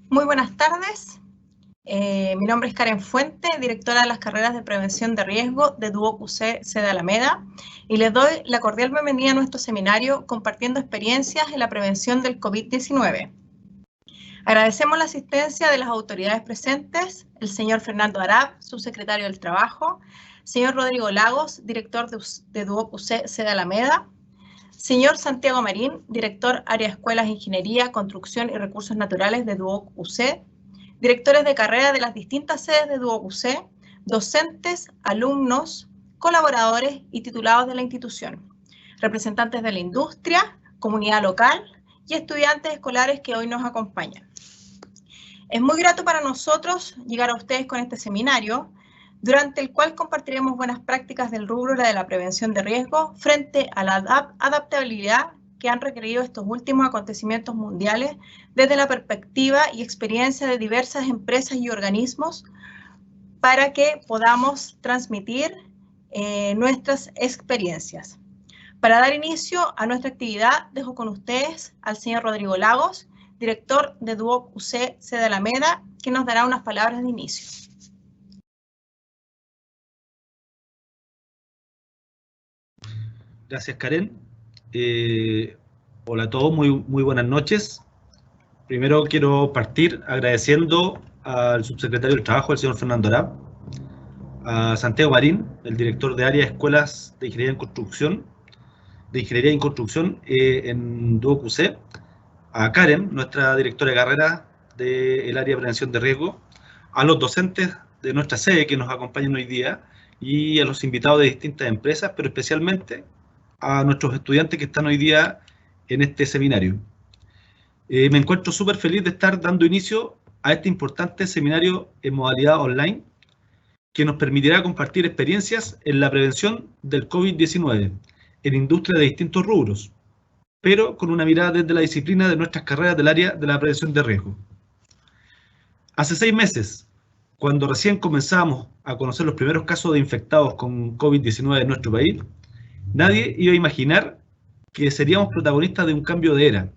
Muy buenas tardes. Mi nombre es Karen Fuente, directora de las carreras de prevención de riesgo de Duoc UC sede Alameda, y les doy la cordial bienvenida a nuestro seminario compartiendo experiencias en la prevención del COVID-19. Agradecemos la asistencia de las autoridades presentes, el señor Fernando Arap, subsecretario del Trabajo, señor Rodrigo Lagos, director de Duoc UC sede Alameda, señor Santiago Marín, director área Escuelas de Ingeniería, Construcción y Recursos Naturales de Duoc UC, directores de carrera de las distintas sedes de Duoc UC, docentes, alumnos, colaboradores y titulados de la institución, representantes de la industria, comunidad local y estudiantes escolares que hoy nos acompañan. Es muy grato para nosotros llegar a ustedes con este seminario, durante el cual compartiremos buenas prácticas del rubro de la prevención de riesgo frente a la adaptabilidad que han requerido estos últimos acontecimientos mundiales desde la perspectiva y experiencia de diversas empresas y organismos para que podamos transmitir nuestras experiencias. Para dar inicio a nuestra actividad, dejo con ustedes al señor Rodrigo Lagos, director de Duoc UC sede Alameda, que nos dará unas palabras de inicio. Gracias, Karen. Hola a todos, muy buenas noches. Primero quiero partir agradeciendo al subsecretario del Trabajo, el señor Fernando Arap, a Santiago Marín, el director de área Escuelas de Ingeniería y Construcción en Duoc UC, a Karen, nuestra directora de carrera del área de prevención de riesgo, a los docentes de nuestra sede que nos acompañan hoy día y a los invitados de distintas empresas, pero especialmente a nuestros estudiantes que están hoy día en este seminario. Me encuentro súper feliz de estar dando inicio a este importante seminario en modalidad online que nos permitirá compartir experiencias en la prevención del COVID-19 en industrias de distintos rubros, pero con una mirada desde la disciplina de nuestras carreras del área de la prevención de riesgo. Hace 6 meses, cuando recién comenzábamos a conocer los primeros casos de infectados con COVID-19 en nuestro país, nadie iba a imaginar que seríamos protagonistas de un cambio de era,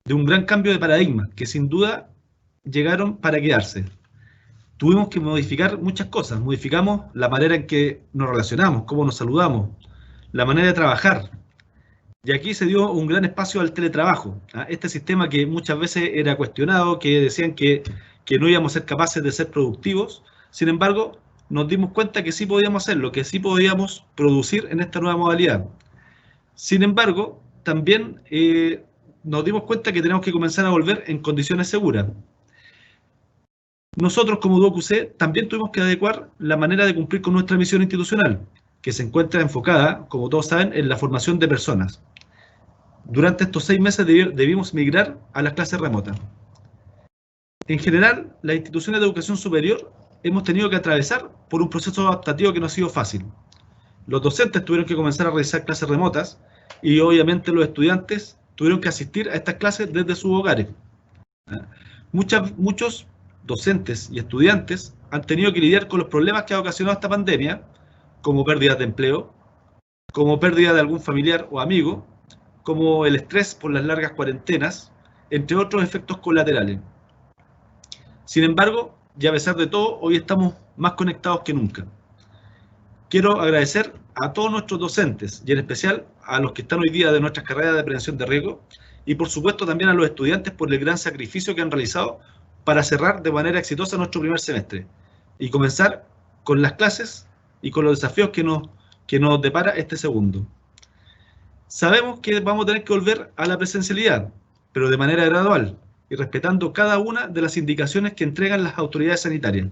de un gran cambio de paradigma, que sin duda llegaron para quedarse. Tuvimos que modificar muchas cosas. Modificamos la manera en que nos relacionamos, cómo nos saludamos, la manera de trabajar. Y aquí se dio un gran espacio al teletrabajo. Este sistema que muchas veces era cuestionado, que decían que no íbamos a ser capaces de ser productivos. Sin embargo, nos dimos cuenta que sí podíamos hacerlo, que sí podíamos producir en esta nueva modalidad. Sin embargo, también nos dimos cuenta que tenemos que comenzar a volver en condiciones seguras. Nosotros como Duoc UC también tuvimos que adecuar la manera de cumplir con nuestra misión institucional, que se encuentra enfocada, como todos saben, en la formación de personas. Durante estos 6 meses debimos migrar a las clases remotas. En general, las instituciones de educación superior hemos tenido que atravesar por un proceso adaptativo que no ha sido fácil. Los docentes tuvieron que comenzar a realizar clases remotas y obviamente los estudiantes tuvieron que asistir a estas clases desde sus hogares. Muchos docentes y estudiantes han tenido que lidiar con los problemas que ha ocasionado esta pandemia, como pérdidas de empleo, como pérdida de algún familiar o amigo, como el estrés por las largas cuarentenas, entre otros efectos colaterales. Sin embargo, y a pesar de todo, hoy estamos más conectados que nunca. Quiero agradecer a todos nuestros docentes, y en especial a los que están hoy día de nuestras carreras de prevención de riesgo, y por supuesto también a los estudiantes por el gran sacrificio que han realizado para cerrar de manera exitosa nuestro primer semestre y comenzar con las clases y con los desafíos que nos depara este segundo. Sabemos que vamos a tener que volver a la presencialidad, pero de manera gradual y respetando cada una de las indicaciones que entregan las autoridades sanitarias.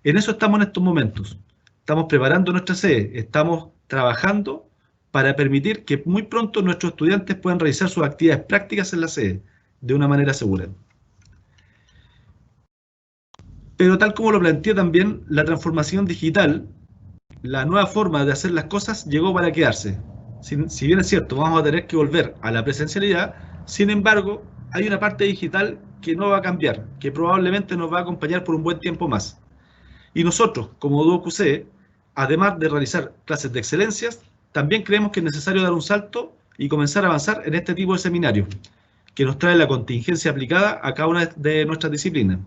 En eso estamos en estos momentos. Estamos preparando nuestra sede, estamos trabajando para permitir que muy pronto nuestros estudiantes puedan realizar sus actividades prácticas en la sede de una manera segura. Pero tal como lo planteé también, la transformación digital, la nueva forma de hacer las cosas llegó para quedarse. Si bien es cierto, vamos a tener que volver a la presencialidad, sin embargo, hay una parte digital que no va a cambiar, que probablemente nos va a acompañar por un buen tiempo más. Y nosotros, como Duoc UC, además de realizar clases de excelencias, también creemos que es necesario dar un salto y comenzar a avanzar en este tipo de seminarios, que nos trae la contingencia aplicada a cada una de nuestras disciplinas.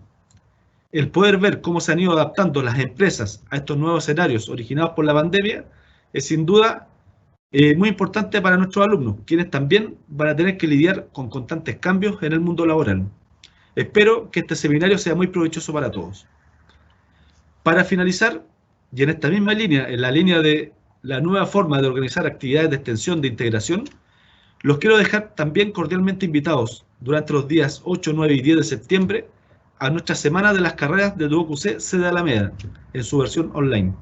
El poder ver cómo se han ido adaptando las empresas a estos nuevos escenarios originados por la pandemia es sin duda muy importante para nuestros alumnos, quienes también van a tener que lidiar con constantes cambios en el mundo laboral. Espero que este seminario sea muy provechoso para todos. Para finalizar, y en esta misma línea, en la línea de la nueva forma de organizar actividades de extensión de integración, los quiero dejar también cordialmente invitados durante los días 8, 9 y 10 de septiembre a nuestra Semana de las Carreras de Duoc UC Sede Alameda, en su versión online.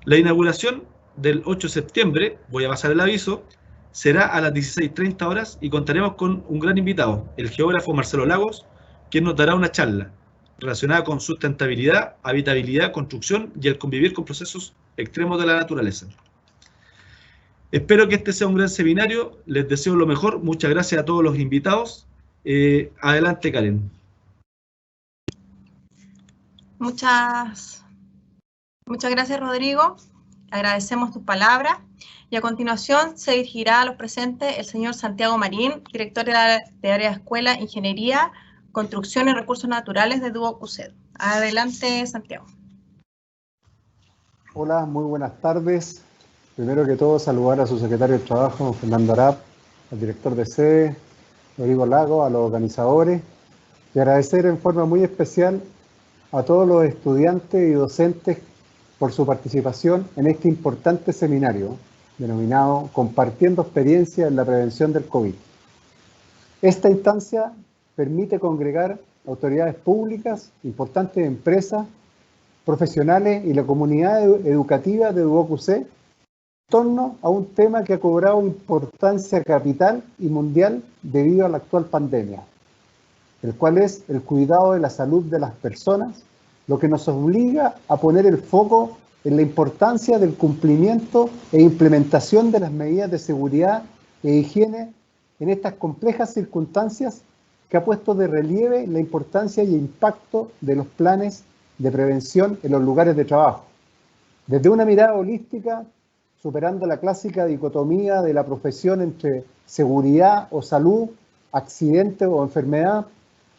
La inauguración del 8 de septiembre, voy a pasar el aviso, será a las 16:30 horas y contaremos con un gran invitado, el geógrafo Marcelo Lagos, quien nos dará una charla relacionada con sustentabilidad, habitabilidad, construcción y el convivir con procesos extremos de la naturaleza. Espero que este sea un gran seminario, les deseo lo mejor, muchas gracias a todos los invitados. Adelante, Karen. Muchas gracias, Rodrigo. Agradecemos tus palabras. Y a continuación se dirigirá a los presentes el señor Santiago Marín, director de área de Escuela, Ingeniería, Construcción y Recursos Naturales de Duoc UC. Adelante, Santiago. Hola, muy buenas tardes. Primero que todo, saludar a su secretario de Trabajo, Fernando Arap, al director de sede, Rodrigo Lago, a los organizadores, y agradecer en forma muy especial a todos los estudiantes y docentes por su participación en este importante seminario denominado Compartiendo Experiencia en la Prevención del COVID. Esta instancia permite congregar autoridades públicas, importantes empresas, profesionales y la comunidad educativa de Duoc UC en torno a un tema que ha cobrado importancia capital y mundial debido a la actual pandemia, el cual es el cuidado de la salud de las personas, lo que nos obliga a poner el foco en la importancia del cumplimiento e implementación de las medidas de seguridad e higiene en estas complejas circunstancias que ha puesto de relieve la importancia y impacto de los planes de prevención en los lugares de trabajo. Desde una mirada holística, superando la clásica dicotomía de la profesión entre seguridad o salud, accidente o enfermedad,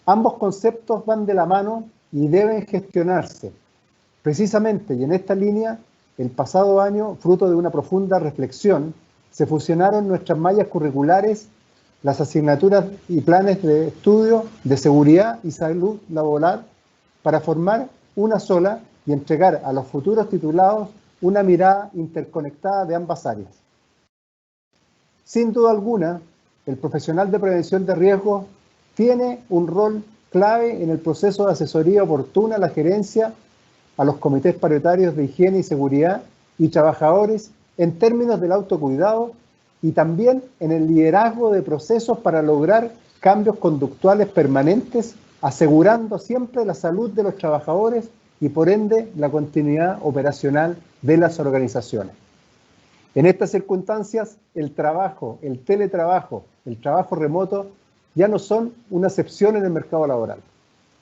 ambos conceptos van de la mano y deben gestionarse. Precisamente, y en esta línea, el pasado año, fruto de una profunda reflexión, se fusionaron nuestras mallas curriculares, las asignaturas y planes de estudio de seguridad y salud laboral para formar una sola y entregar a los futuros titulados una mirada interconectada de ambas áreas. Sin duda alguna, el profesional de prevención de riesgos tiene un rol clave en el proceso de asesoría oportuna a la gerencia, a los comités paritarios de higiene y seguridad y trabajadores en términos del autocuidado y también en el liderazgo de procesos para lograr cambios conductuales permanentes, asegurando siempre la salud de los trabajadores y por ende la continuidad operacional de las organizaciones. En estas circunstancias, el trabajo, el teletrabajo, el trabajo remoto ya no son una excepción en el mercado laboral.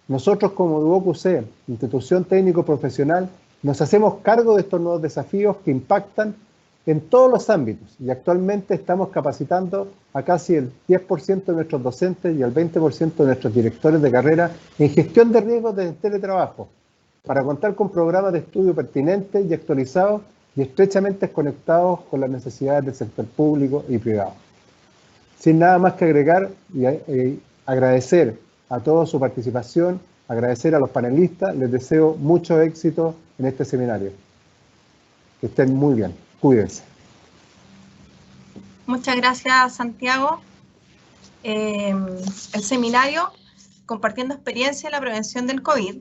Nosotros como Duoc UC, institución técnico profesional, nos hacemos cargo de estos nuevos desafíos que impactan en todos los ámbitos y actualmente estamos capacitando a casi el 10% de nuestros docentes y al 20% de nuestros directores de carrera en gestión de riesgos de teletrabajo para contar con programas de estudio pertinentes y actualizados y estrechamente conectados con las necesidades del sector público y privado. Sin nada más que agregar y agradecer a todos su participación, agradecer a los panelistas, les deseo mucho éxito en este seminario. Que estén muy bien, cuídense. Muchas gracias, Santiago. El seminario Compartiendo Experiencia en la Prevención del COVID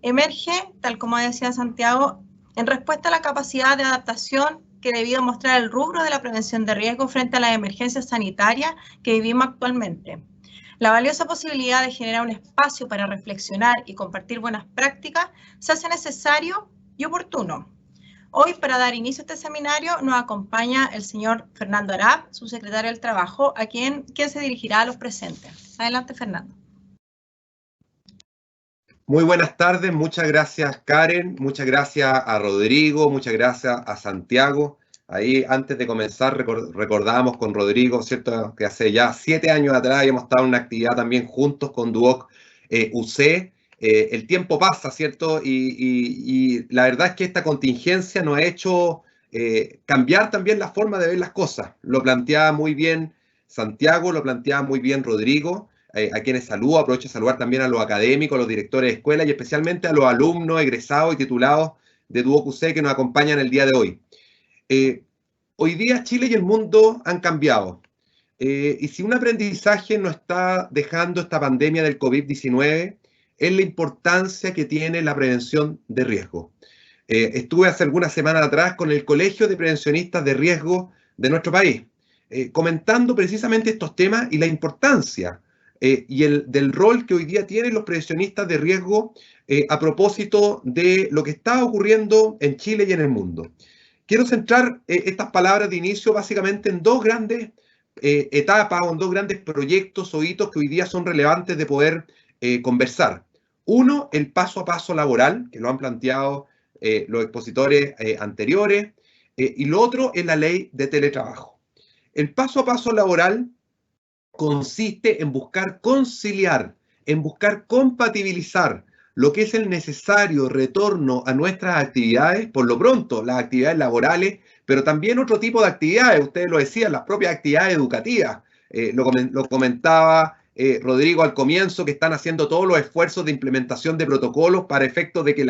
emerge, tal como decía Santiago, en respuesta a la capacidad de adaptación que debido mostrar el rubro de la prevención de riesgo frente a las emergencias sanitarias que vivimos actualmente. La valiosa posibilidad de generar un espacio para reflexionar y compartir buenas prácticas se hace necesario y oportuno. Hoy, para dar inicio a este seminario, nos acompaña el señor Fernando Arap, subsecretario del Trabajo, a quien se dirigirá a los presentes. Adelante, Fernando. Muy buenas tardes, muchas gracias Karen, muchas gracias a Rodrigo, muchas gracias a Santiago Ahí, antes de comenzar, recordábamos con Rodrigo, ¿cierto?, que hace ya 7 años atrás habíamos estado en una actividad también juntos con Duoc UC. El tiempo pasa, ¿cierto? Y la verdad es que esta contingencia nos ha hecho cambiar también la forma de ver las cosas. Lo planteaba muy bien Santiago, lo planteaba muy bien Rodrigo, a quienes saludo. Aprovecho de saludar también a los académicos, a los directores de escuela y especialmente a los alumnos, egresados y titulados de Duoc UC que nos acompañan el día de hoy. Hoy día Chile y el mundo han cambiado. Y si un aprendizaje nos está dejando esta pandemia del COVID-19, es la importancia que tiene la prevención de riesgo. Estuve hace algunas semanas atrás con el Colegio de Prevencionistas de Riesgo de nuestro país, comentando precisamente estos temas y la importancia del rol que hoy día tienen los prevencionistas de riesgo a propósito de lo que está ocurriendo en Chile y en el mundo. Quiero centrar estas palabras de inicio básicamente en dos grandes etapas o en dos grandes proyectos o hitos que hoy día son relevantes de poder conversar. Uno, el paso a paso laboral, que lo han planteado los expositores anteriores, y lo otro es la ley de teletrabajo. El paso a paso laboral consiste en buscar conciliar, en buscar compatibilizar lo que es el necesario retorno a nuestras actividades, por lo pronto las actividades laborales, pero también otro tipo de actividades, ustedes lo decían, las propias actividades educativas. Lo comentaba Rodrigo al comienzo, que están haciendo todos los esfuerzos de implementación de protocolos para efectos de que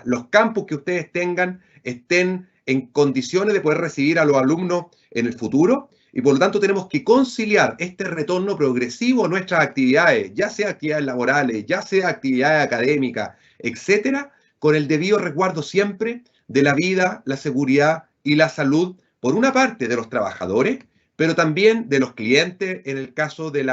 los campus que ustedes tengan estén en condiciones de poder recibir a los alumnos en el futuro. Y por lo tanto tenemos que conciliar este retorno progresivo a nuestras actividades, ya sea actividades laborales, ya sea actividades académicas, etcétera, con el debido resguardo siempre de la vida, la seguridad y la salud, por una parte de los trabajadores, pero también de los clientes, en el caso del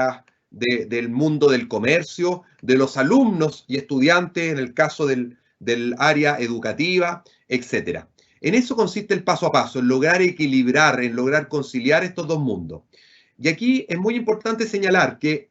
mundo del comercio, de los alumnos y estudiantes, en el caso del área educativa, etcétera. En eso consiste el paso a paso, en lograr equilibrar, en lograr conciliar estos dos mundos. Y aquí es muy importante señalar que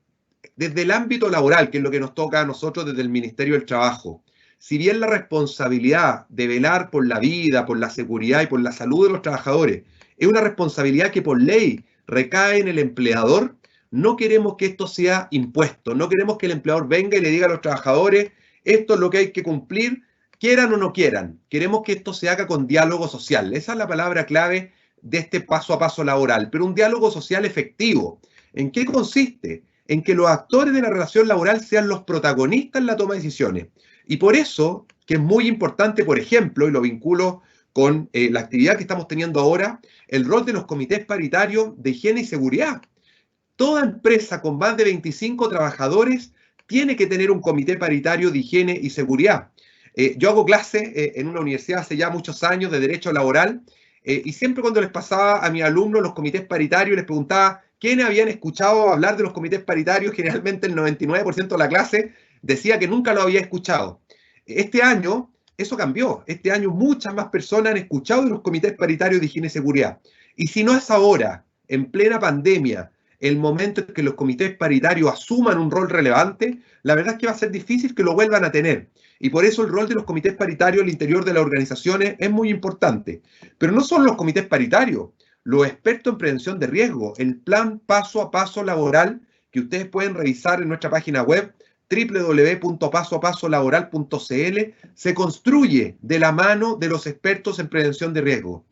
desde el ámbito laboral, que es lo que nos toca a nosotros desde el Ministerio del Trabajo, si bien la responsabilidad de velar por la vida, por la seguridad y por la salud de los trabajadores es una responsabilidad que por ley recae en el empleador, no queremos que esto sea impuesto, no queremos que el empleador venga y le diga a los trabajadores, esto es lo que hay que cumplir, quieran o no quieran. Queremos que esto se haga con diálogo social. Esa es la palabra clave de este paso a paso laboral, pero un diálogo social efectivo. ¿En qué consiste? En que los actores de la relación laboral sean los protagonistas en la toma de decisiones. Y por eso, que es muy importante, por ejemplo, y lo vinculo con la actividad que estamos teniendo ahora, el rol de los comités paritarios de higiene y seguridad. Toda empresa con más de 25 trabajadores tiene que tener un comité paritario de higiene y seguridad. Yo hago clase en una universidad hace ya muchos años de Derecho Laboral y siempre cuando les pasaba a mis alumnos los comités paritarios les preguntaba quiénes habían escuchado hablar de los comités paritarios. Generalmente el 99% de la clase decía que nunca lo había escuchado. Este año eso cambió. Este año muchas más personas han escuchado de los comités paritarios de higiene y seguridad. Y si no es ahora, en plena pandemia, el momento en que los comités paritarios asuman un rol relevante, la verdad es que va a ser difícil que lo vuelvan a tener. Y por eso el rol de los comités paritarios al interior de las organizaciones es muy importante. Pero no solo los comités paritarios, los expertos en prevención de riesgo, el plan paso a paso laboral que ustedes pueden revisar en nuestra página web www.pasoapasolaboral.cl se construye de la mano de los expertos en prevención de riesgo.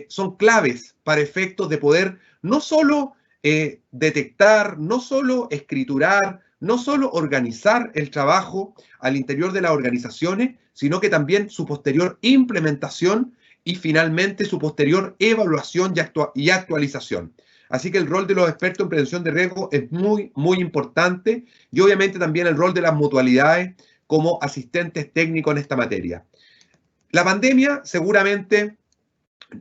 Son claves para efectos de poder no solo detectar, no solo escriturar, no solo organizar el trabajo al interior de las organizaciones, sino que también su posterior implementación y finalmente su posterior evaluación y actualización. Así que el rol de los expertos en prevención de riesgo es muy, muy importante y obviamente también el rol de las mutualidades como asistentes técnicos en esta materia. La pandemia seguramente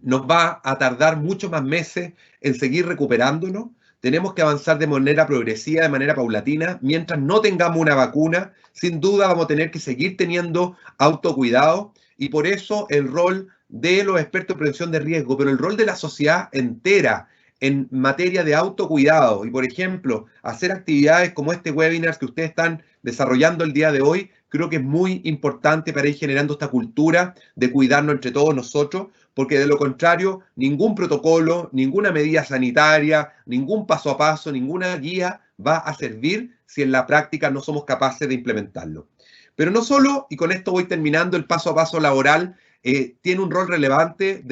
nos va a tardar muchos más meses en seguir recuperándonos. Tenemos que avanzar de manera progresiva, de manera paulatina. Mientras no tengamos una vacuna, sin duda vamos a tener que seguir teniendo autocuidado y por eso el rol de los expertos en prevención de riesgo, pero el rol de la sociedad entera en materia de autocuidado y, por ejemplo, hacer actividades como este webinar que ustedes están desarrollando el día de hoy, creo que es muy importante para ir generando esta cultura de cuidarnos entre todos nosotros, porque de lo contrario, ningún protocolo, ninguna medida sanitaria, ningún paso a paso, ninguna guía va a servir si en la práctica no somos capaces de implementarlo. Pero no solo, y con esto voy terminando, el paso a paso laboral tiene un rol relevante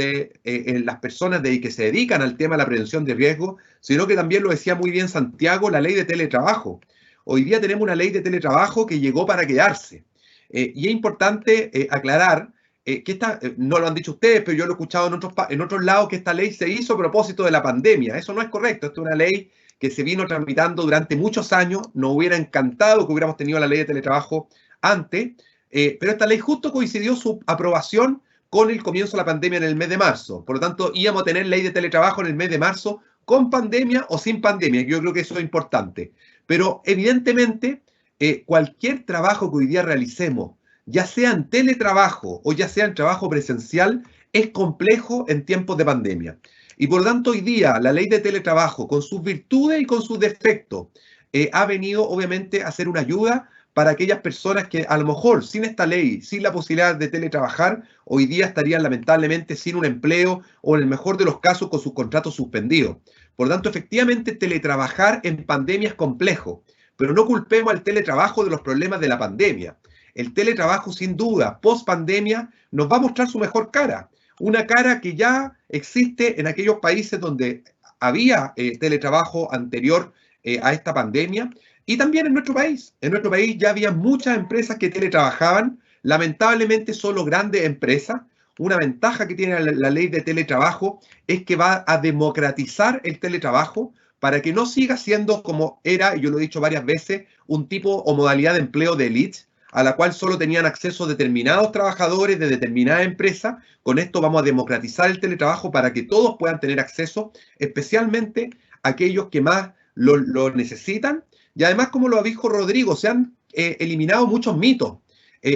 en las personas que se dedican al tema de la prevención de riesgo, sino que también lo decía muy bien Santiago, la ley de teletrabajo. Hoy día tenemos una ley de teletrabajo que llegó para quedarse. Y es importante aclarar que no lo han dicho ustedes, pero yo lo he escuchado en otros lados, que esta ley se hizo a propósito de la pandemia. Eso no es correcto. Esto es una ley que se vino tramitando durante muchos años. Nos hubiera encantado que hubiéramos tenido la ley de teletrabajo antes, pero esta ley justo coincidió su aprobación con el comienzo de la pandemia en el mes de marzo. Por lo tanto, íbamos a tener ley de teletrabajo en el mes de marzo, con pandemia o sin pandemia. Yo creo que eso es importante. Pero evidentemente, cualquier trabajo que hoy día realicemos, ya sea en teletrabajo o ya sea en trabajo presencial, es complejo en tiempos de pandemia. Y por lo tanto, hoy día la ley de teletrabajo, con sus virtudes y con sus defectos, ha venido obviamente a ser una ayuda para aquellas personas que a lo mejor sin esta ley, sin la posibilidad de teletrabajar, hoy día estarían lamentablemente sin un empleo o en el mejor de los casos con sus contratos suspendidos. Por lo tanto, efectivamente, teletrabajar en pandemia es complejo, pero no culpemos al teletrabajo de los problemas de la pandemia. El teletrabajo, sin duda, post pandemia, nos va a mostrar su mejor cara. Una cara que ya existe en aquellos países donde había teletrabajo anterior a esta pandemia, y también en nuestro país. En nuestro país ya había muchas empresas que teletrabajaban, lamentablemente solo grandes empresas. Una ventaja que tiene la ley de teletrabajo es que va a democratizar el teletrabajo para que no siga siendo como era, y yo lo he dicho varias veces, un tipo o modalidad de empleo de élite, a la cual solo tenían acceso determinados trabajadores de determinada empresa. Con esto vamos a democratizar el teletrabajo para que todos puedan tener acceso, especialmente aquellos que más lo necesitan. Y además, como lo dijo Rodrigo, se han eliminado muchos mitos.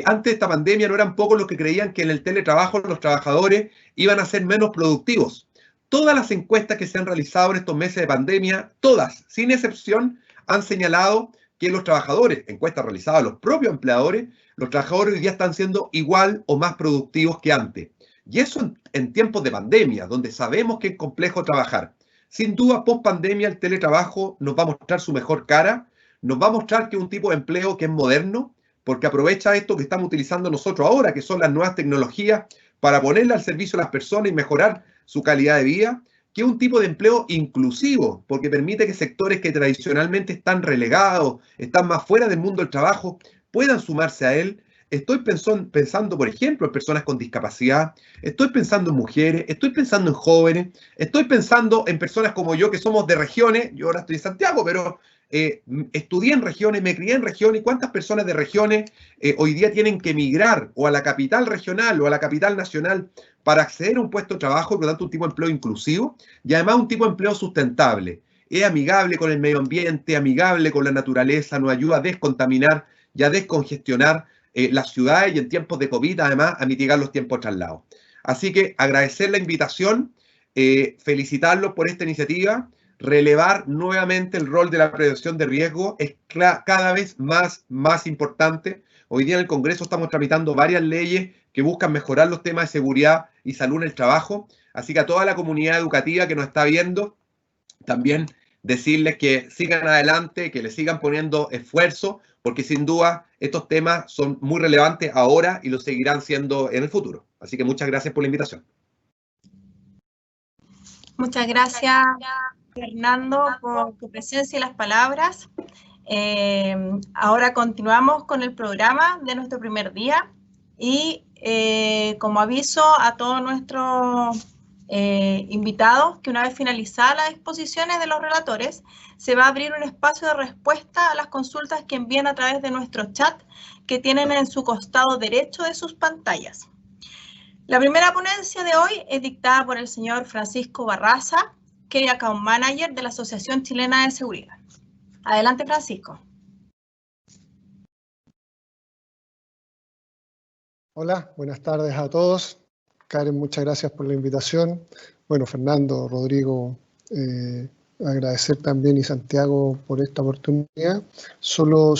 Antes de esta pandemia no eran pocos los que creían que en el teletrabajo los trabajadores iban a ser menos productivos. Todas las encuestas que se han realizado en estos meses de pandemia, todas, sin excepción, han señalado que los trabajadores, encuestas realizadas a los propios empleadores, los trabajadores hoy día están siendo igual o más productivos que antes. Y eso en tiempos de pandemia, donde sabemos que es complejo trabajar. Sin duda, post pandemia, el teletrabajo nos va a mostrar su mejor cara, nos va a mostrar que es un tipo de empleo que es moderno, porque aprovecha esto que estamos utilizando nosotros ahora, que son las nuevas tecnologías, para ponerla al servicio de las personas y mejorar su calidad de vida, que es un tipo de empleo inclusivo, porque permite que sectores que tradicionalmente están relegados, están más fuera del mundo del trabajo, puedan sumarse a él. Estoy pensando, por ejemplo, en personas con discapacidad, estoy pensando en mujeres, estoy pensando en jóvenes, estoy pensando en personas como yo que somos de regiones. Yo ahora estoy en Santiago, pero estudié en regiones, me crié en regiones. ¿Cuántas personas de regiones hoy día tienen que emigrar o a la capital regional o a la capital nacional para acceder a un puesto de trabajo? Por lo tanto, un tipo de empleo inclusivo y además un tipo de empleo sustentable. Es amigable con el medio ambiente, amigable con la naturaleza, nos ayuda a descontaminar y a descongestionar las ciudades, y en tiempos de COVID, además, a mitigar los tiempos de traslado. Así que agradecer la invitación, felicitarlos por esta iniciativa, relevar nuevamente el rol de la prevención de riesgo, es cada vez más importante. Hoy día en el Congreso estamos tramitando varias leyes que buscan mejorar los temas de seguridad y salud en el trabajo, así que a toda la comunidad educativa que nos está viendo, también decirles que sigan adelante, que le sigan poniendo esfuerzo, porque sin duda estos temas son muy relevantes ahora y lo seguirán siendo en el futuro. Así que muchas gracias por la invitación. Muchas gracias, Fernando, por tu presencia y las palabras. Ahora continuamos con el programa de nuestro primer día y como aviso a todos nuestros invitados que una vez finalizadas las exposiciones de los relatores, se va a abrir un espacio de respuesta a las consultas que envían a través de nuestro chat que tienen en su costado derecho de sus pantallas. La primera ponencia de hoy es dictada por el señor Francisco Barraza, Key Account Manager de la Asociación Chilena de Seguridad. Adelante, Francisco. Hola, buenas tardes a todos. Karen, muchas gracias por la invitación. Bueno, Fernando, Rodrigo, Agradecer también y Santiago por esta oportunidad. Solo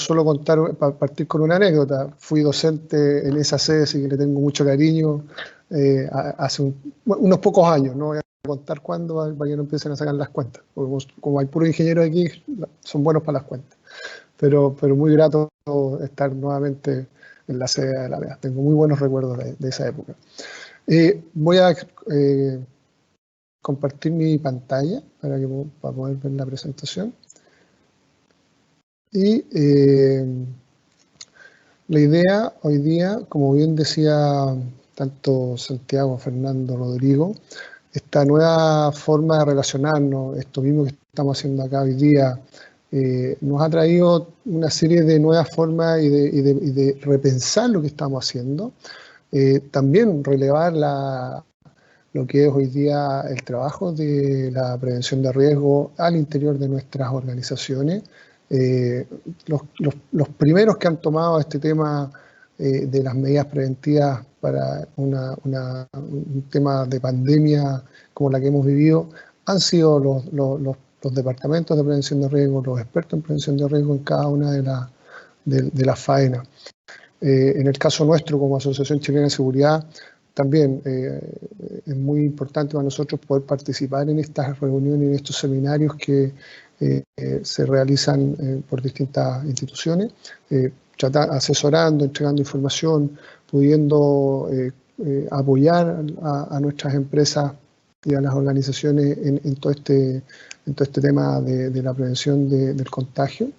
partir con una anécdota. Fui docente en esa sede, así que le tengo mucho cariño hace unos pocos años. No voy a contar cuándo para que no empiecen a sacar las cuentas. Porque como hay puros ingenieros aquí, son buenos para las cuentas. Pero muy grato estar nuevamente en la sede de la MEA. Tengo muy buenos recuerdos de esa época. Voy a compartir mi pantalla para poder ver la presentación. Y la idea hoy día, como bien decía tanto Santiago, Fernando, Rodrigo, esta nueva forma de relacionarnos, esto mismo que estamos haciendo acá hoy día, nos ha traído una serie de nuevas formas y de repensar lo que estamos haciendo. También relevar lo que es hoy día el trabajo de la prevención de riesgo al interior de nuestras organizaciones. Los primeros que han tomado este tema de las medidas preventivas para un tema de pandemia como la que hemos vivido han sido los departamentos de prevención de riesgo, los expertos en prevención de riesgo en cada una de las faenas. En el caso nuestro como Asociación Chilena de Seguridad, también es muy importante para nosotros poder participar en estas reuniones, en estos seminarios que se realizan por distintas instituciones, asesorando, entregando información, pudiendo apoyar a nuestras empresas y a las organizaciones en todo este tema de la prevención del contagio.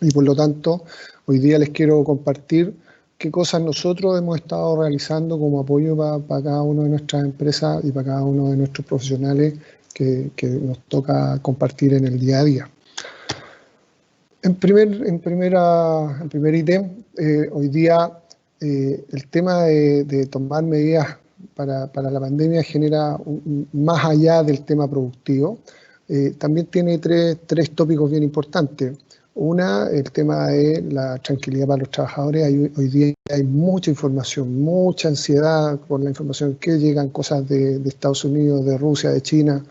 Y por lo tanto, hoy día les quiero compartir qué cosas nosotros hemos estado realizando como apoyo para cada una de nuestras empresas y para cada uno de nuestros profesionales que nos toca compartir en el día a día. En primer ítem, hoy día el tema de tomar medidas para la pandemia genera, más allá del tema productivo, también tiene tres tópicos bien importantes. Una, el tema de la tranquilidad para los trabajadores. Hoy día hay mucha información, mucha ansiedad por la información que llegan, cosas de Estados Unidos, de Rusia, de China,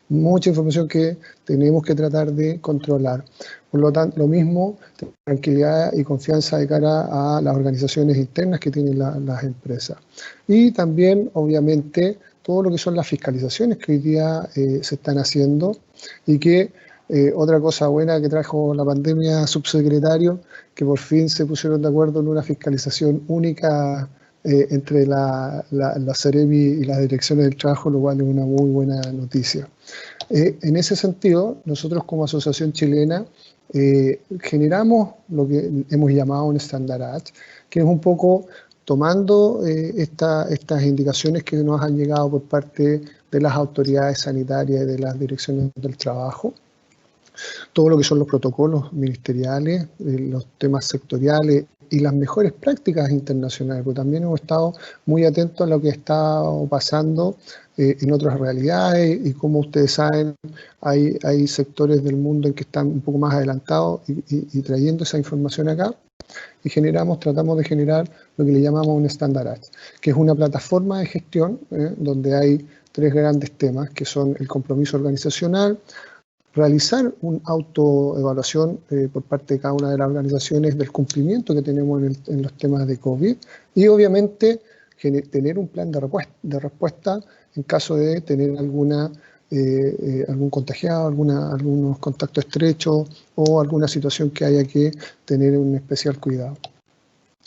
mucha información que tenemos que tratar de controlar. Por lo tanto, lo mismo, tranquilidad y confianza de cara a las organizaciones internas que tienen las empresas. Y también, obviamente, todo lo que son las fiscalizaciones que hoy día se están haciendo y que otra cosa buena que trajo la pandemia, subsecretario, que por fin se pusieron de acuerdo en una fiscalización única entre la Seremi y las direcciones del trabajo, lo cual es una muy buena noticia. En ese sentido, nosotros como Asociación Chilena generamos lo que hemos llamado un Standard, que es un poco tomando estas indicaciones que nos han llegado por parte de las autoridades sanitarias y de las direcciones del trabajo, todo lo que son los protocolos ministeriales, los temas sectoriales y las mejores prácticas internacionales, porque también hemos estado muy atentos a lo que está pasando en otras realidades y como ustedes saben, hay sectores del mundo en que están un poco más adelantados y trayendo esa información acá y tratamos de generar lo que le llamamos un Standard, que es una plataforma de gestión donde hay tres grandes temas que son el compromiso organizacional, realizar una autoevaluación por parte de cada una de las organizaciones del cumplimiento que tenemos en los temas de COVID y obviamente tener un plan de respuesta en caso de tener algún contagiado, algunos contactos estrechos o alguna situación que haya que tener un especial cuidado.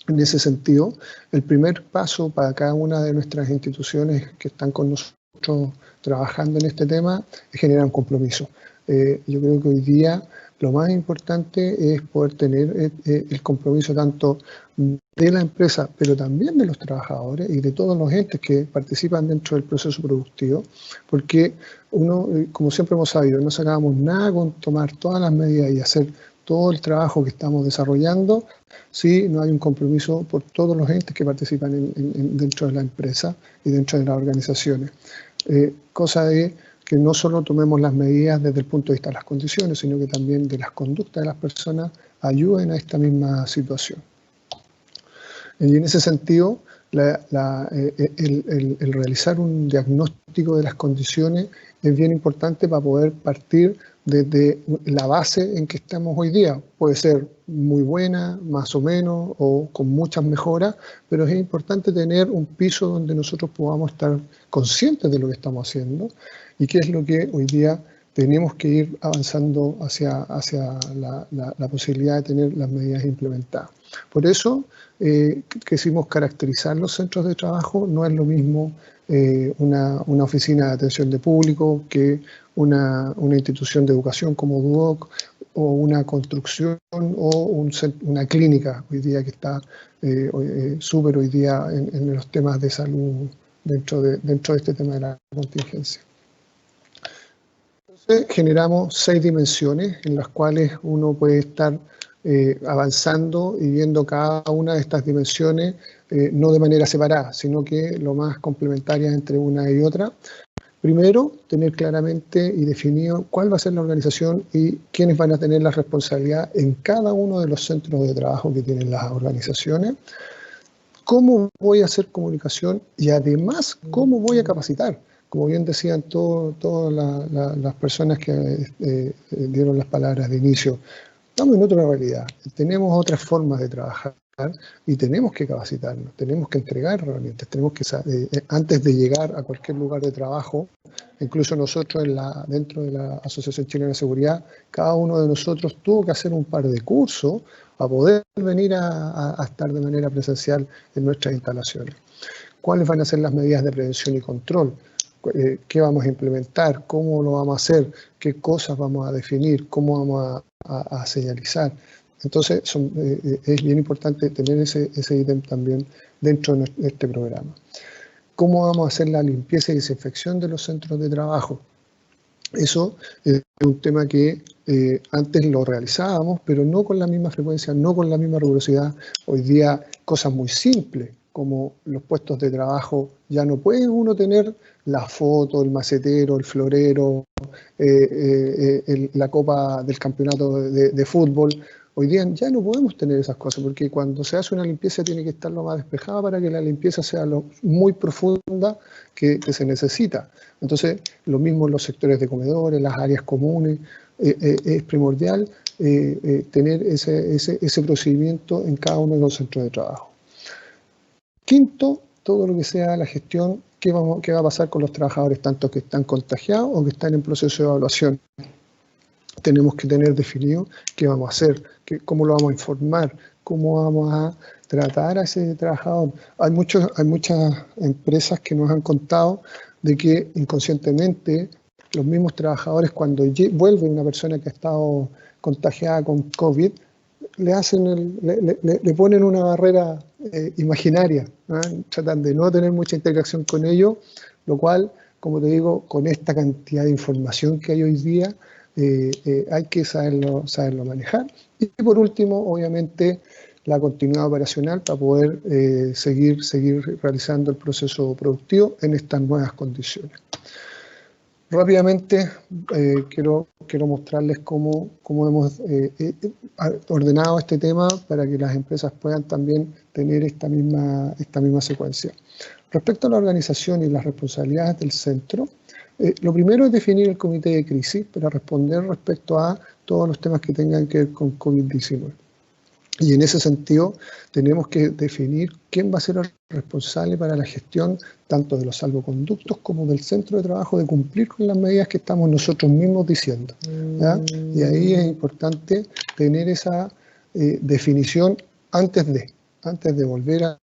En ese sentido, el primer paso para cada una de nuestras instituciones que están con nosotros trabajando en este tema es generar un compromiso. Yo creo que hoy día lo más importante es poder tener el compromiso tanto de la empresa, pero también de los trabajadores y de todos los entes que participan dentro del proceso productivo, porque uno, como siempre hemos sabido, no sacamos nada con tomar todas las medidas y hacer todo el trabajo que estamos desarrollando si no hay un compromiso por todos los entes que participan dentro de la empresa y dentro de las organizaciones. Cosa de que no solo tomemos las medidas desde el punto de vista de las condiciones, sino que también de las conductas de las personas ayuden a esta misma situación. Y en ese sentido, el realizar un diagnóstico de las condiciones es bien importante para poder partir desde la base en que estamos hoy día. Puede ser muy buena, más o menos, o con muchas mejoras, pero es importante tener un piso donde nosotros podamos estar conscientes de lo que estamos haciendo y qué es lo que hoy día tenemos que ir avanzando hacia la posibilidad de tener las medidas implementadas. Por eso quisimos caracterizar los centros de trabajo. No es lo mismo una oficina de atención de público que una institución de educación como DUOC, o una construcción o una clínica hoy día que está súper hoy día en los temas de salud dentro de este tema de la contingencia. Entonces generamos 6 dimensiones en las cuales uno puede estar avanzando y viendo cada una de estas dimensiones no de manera separada, sino que lo más complementarias entre una y otra. Primero, tener claramente y definido cuál va a ser la organización y quiénes van a tener la responsabilidad en cada uno de los centros de trabajo que tienen las organizaciones, cómo voy a hacer comunicación y además cómo voy a capacitar. Como bien decían todas las personas que dieron las palabras de inicio, estamos en otra realidad, tenemos otras formas de trabajar y tenemos que capacitarnos, tenemos que entregar herramientas, tenemos que antes de llegar a cualquier lugar de trabajo, incluso nosotros dentro de la Asociación Chilena de Seguridad, cada uno de nosotros tuvo que hacer un par de cursos para poder venir a estar de manera presencial en nuestras instalaciones. ¿Cuáles van a ser las medidas de prevención y control? ¿Qué vamos a implementar? ¿Cómo lo vamos a hacer? ¿Qué cosas vamos a definir? ¿Cómo vamos a señalizar? Entonces, es bien importante tener ese ítem también dentro de este programa. ¿Cómo vamos a hacer la limpieza y desinfección de los centros de trabajo? Eso es un tema que antes lo realizábamos, pero no con la misma frecuencia, no con la misma rigurosidad. Hoy día, cosas muy simples, como los puestos de trabajo, ya no puede uno tener la foto, el macetero, el florero, la copa del campeonato de fútbol. Hoy día ya no podemos tener esas cosas, porque cuando se hace una limpieza tiene que estar lo más despejada para que la limpieza sea lo muy profunda que se necesita. Entonces, lo mismo en los sectores de comedores, las áreas comunes, es primordial tener ese procedimiento en cada uno de los centros de trabajo. Quinto, todo lo que sea la gestión, qué va a pasar con los trabajadores, tanto que están contagiados o que están en proceso de evaluación. Tenemos que tener definido qué vamos a hacer, cómo lo vamos a informar, cómo vamos a tratar a ese trabajador. Hay muchas empresas que nos han contado de que inconscientemente los mismos trabajadores, cuando vuelve una persona que ha estado contagiada con COVID, le ponen una barrera imaginaria, ¿no? Tratan de no tener mucha interacción con ellos, lo cual, como te digo, con esta cantidad de información que hay hoy día, hay que saberlo manejar. Y por último, obviamente, la continuidad operacional para poder seguir realizando el proceso productivo en estas nuevas condiciones. Rápidamente quiero mostrarles cómo hemos ordenado este tema para que las empresas puedan también tener esta misma secuencia. Respecto a la organización y las responsabilidades del centro, lo primero es definir el comité de crisis para responder respecto a todos los temas que tengan que ver con COVID-19. Y en ese sentido tenemos que definir quién va a ser el responsable para la gestión tanto de los salvoconductos como del centro de trabajo, de cumplir con las medidas que estamos nosotros mismos diciendo, ¿ya? Y ahí es importante tener esa definición antes de volver a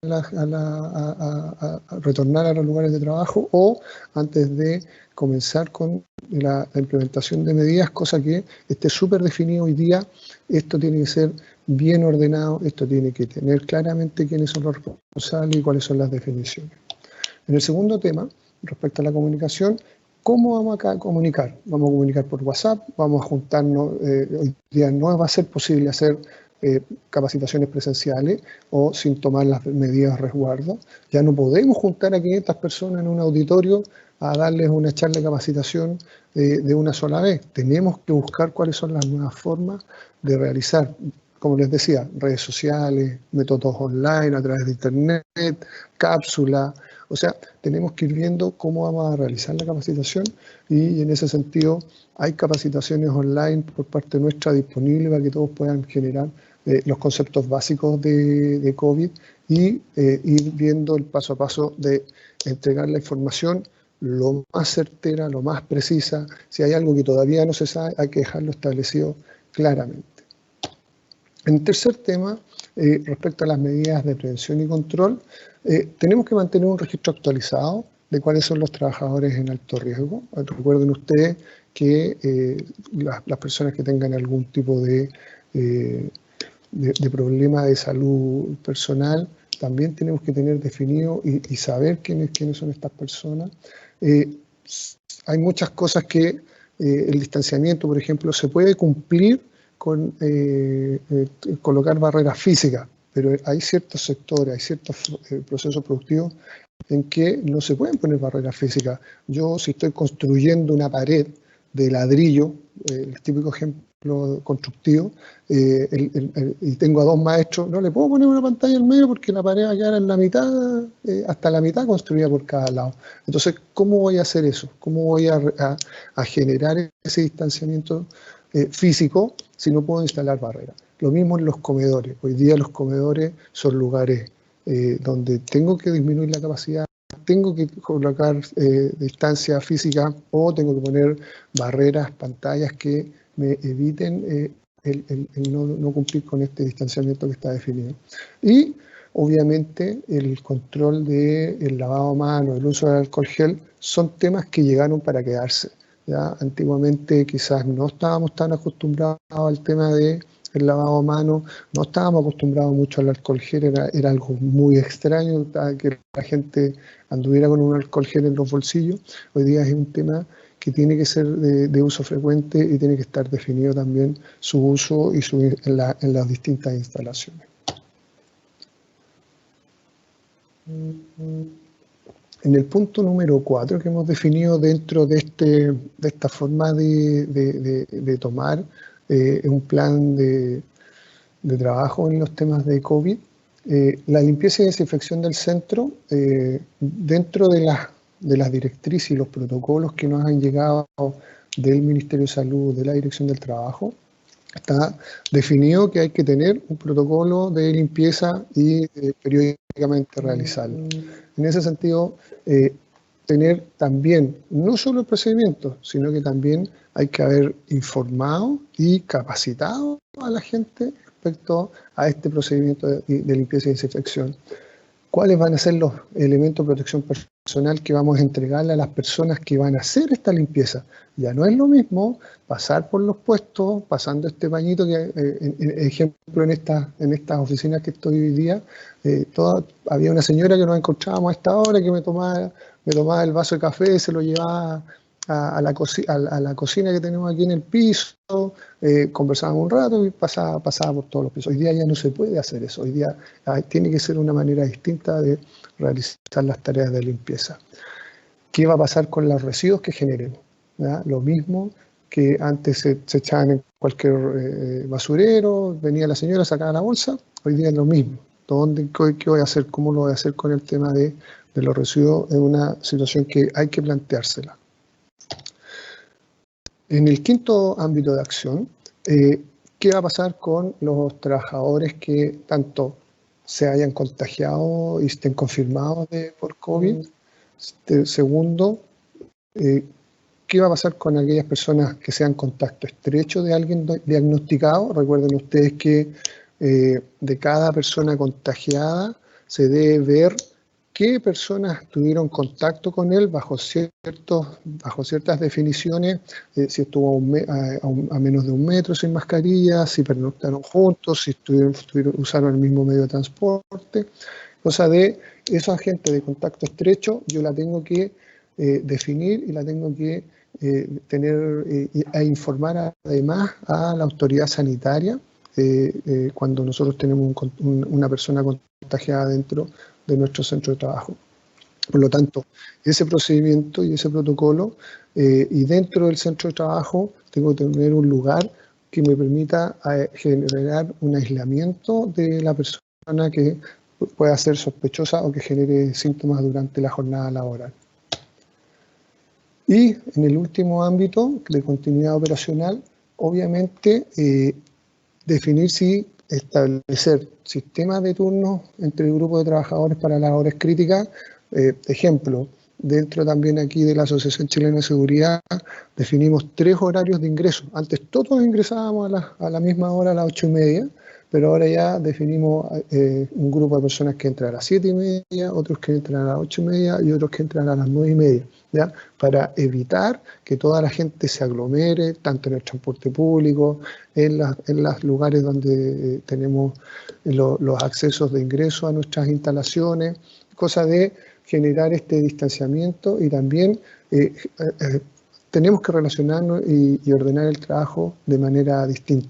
retornar a los lugares de trabajo o antes de comenzar con la implementación de medidas, cosa que esté súper definido hoy día. Esto tiene que ser bien ordenado, esto tiene que tener claramente quiénes son los responsables y cuáles son las definiciones. En el segundo tema, respecto a la comunicación, ¿cómo vamos a comunicar? Vamos a comunicar por WhatsApp, vamos a juntarnos, hoy día no va a ser posible hacer capacitaciones presenciales o sin tomar las medidas de resguardo. Ya no podemos juntar a 500 personas en un auditorio a darles una charla de capacitación de una sola vez. Tenemos que buscar cuáles son las nuevas formas de realizar como les decía, redes sociales, métodos online a través de internet, cápsula. O sea, tenemos que ir viendo cómo vamos a realizar la capacitación y en ese sentido hay capacitaciones online por parte nuestra disponibles para que todos puedan generar los conceptos básicos de COVID y ir viendo el paso a paso de entregar la información lo más certera, lo más precisa. Si hay algo que todavía no se sabe, hay que dejarlo establecido claramente. En tercer tema, respecto a las medidas de prevención y control, tenemos que mantener un registro actualizado de cuáles son los trabajadores en alto riesgo. Recuerden ustedes que las personas que tengan algún tipo de problema de salud personal, también tenemos que tener definido y saber quiénes son estas personas. Hay muchas cosas que el distanciamiento, por ejemplo, se puede cumplir con colocar barreras físicas, pero hay ciertos sectores, hay ciertos procesos productivos en que no se pueden poner barreras físicas. Yo, si estoy construyendo una pared de ladrillo, el típico ejemplo constructivo, y tengo a dos maestros, no le puedo poner una pantalla en medio porque la pared va a quedar en la mitad, hasta la mitad construida por cada lado. Entonces, ¿cómo voy a hacer eso? ¿Cómo voy a generar ese distanciamiento físico si no puedo instalar barreras? Lo mismo en los comedores. Hoy día los comedores son lugares donde tengo que disminuir la capacidad, tengo que colocar distancia física o tengo que poner barreras, pantallas que me eviten el no cumplir con este distanciamiento que está definido. Y obviamente el control del lavado de manos, el uso del alcohol gel, son temas que llegaron para quedarse. ¿Ya? Antiguamente quizás no estábamos tan acostumbrados al tema del lavado de manos, no estábamos acostumbrados mucho al alcohol gel, era algo muy extraño que la gente anduviera con un alcohol gel en los bolsillos. Hoy día es un tema que tiene que ser de uso frecuente y tiene que estar definido también su uso y en las distintas instalaciones. En el punto número 4 que hemos definido dentro de esta forma de tomar un plan de trabajo en los temas de COVID, la limpieza y desinfección del centro, dentro de las directrices y los protocolos que nos han llegado del Ministerio de Salud, de la Dirección del Trabajo, está definido que hay que tener un protocolo de limpieza y periódicamente realizarlo. En ese sentido, tener también, no solo el procedimiento, sino que también hay que haber informado y capacitado a la gente respecto a este procedimiento de limpieza y desinfección. ¿Cuáles van a ser los elementos de protección personal que vamos a entregarle a las personas que van a hacer esta limpieza? Ya no es lo mismo pasar por los puestos, pasando este pañito, que ejemplo en estas oficinas que estoy hoy día, había una señora que nos encontrábamos a esta hora que me tomaba el vaso de café, se lo llevaba a la cocina que tenemos aquí en el piso, conversábamos un rato y pasaba por todos los pisos. Hoy día ya no se puede hacer eso, hoy día tiene que ser una manera distinta de realizar las tareas de limpieza. ¿Qué va a pasar con los residuos que generemos? ¿Ya? Lo mismo que antes se echaban en cualquier basurero, venía la señora, sacaba la bolsa, hoy día es lo mismo. ¿Qué voy a hacer? ¿Cómo lo voy a hacer con el tema de los residuos? Es una situación que hay que planteársela. En el quinto ámbito de acción, ¿qué va a pasar con los trabajadores que tanto se hayan contagiado y estén confirmados por COVID? Segundo, ¿qué va a pasar con aquellas personas que sean contacto estrecho de alguien diagnosticado? Recuerden ustedes que de cada persona contagiada se debe ver qué personas tuvieron contacto con él bajo ciertas definiciones, si estuvo a menos de 1 metro sin mascarilla, si pernoctaron juntos, si usaron el mismo medio de transporte. Cosa de esa gente de contacto estrecho, yo la tengo que definir y la tengo que tener e informar además a la autoridad sanitaria cuando nosotros tenemos una persona contagiada dentro de nuestro centro de trabajo. Por lo tanto, ese procedimiento y ese protocolo, y dentro del centro de trabajo tengo que tener un lugar que me permita generar un aislamiento de la persona que pueda ser sospechosa o que genere síntomas durante la jornada laboral. Y en el último ámbito de continuidad operacional, obviamente definir si establecer sistemas de turnos entre el grupo de trabajadores para labores críticas. Ejemplo, dentro también aquí de la Asociación Chilena de Seguridad definimos 3 horarios de ingreso. Antes todos ingresábamos a la misma hora, a las 8:30, pero ahora ya definimos un grupo de personas que entran a las 7:30, otros que entran a las 8:30 y otros que entran a las 9:30, ¿ya? Para evitar que toda la gente se aglomere, tanto en el transporte público, en los lugares donde tenemos los accesos de ingreso a nuestras instalaciones, cosa de generar este distanciamiento. Y también tenemos que relacionarnos y ordenar el trabajo de manera distinta.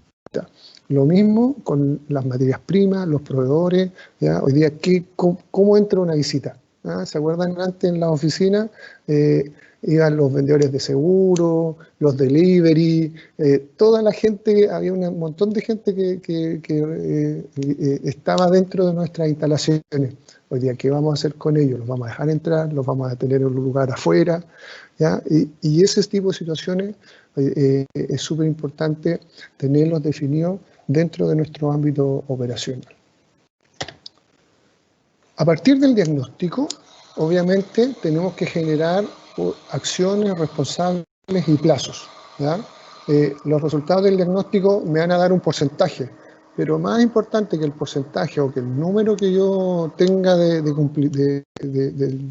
Lo mismo con las materias primas, los proveedores, ¿ya? Hoy día, ¿cómo entra una visita? ¿Ah? ¿Se acuerdan antes en la oficina? Iban los vendedores de seguro, los delivery, toda la gente, había un montón de gente que estaba dentro de nuestras instalaciones. Hoy día, ¿qué vamos a hacer con ellos? ¿Los vamos a dejar entrar? ¿Los vamos a tener en un lugar afuera? ¿Ya? Y ese tipo de situaciones es súper importante tenerlos definidos dentro de nuestro ámbito operacional. A partir del diagnóstico, obviamente tenemos que generar acciones responsables y plazos, ¿ya? Los resultados del diagnóstico me van a dar un porcentaje, pero más importante que el porcentaje o que el número que yo tenga de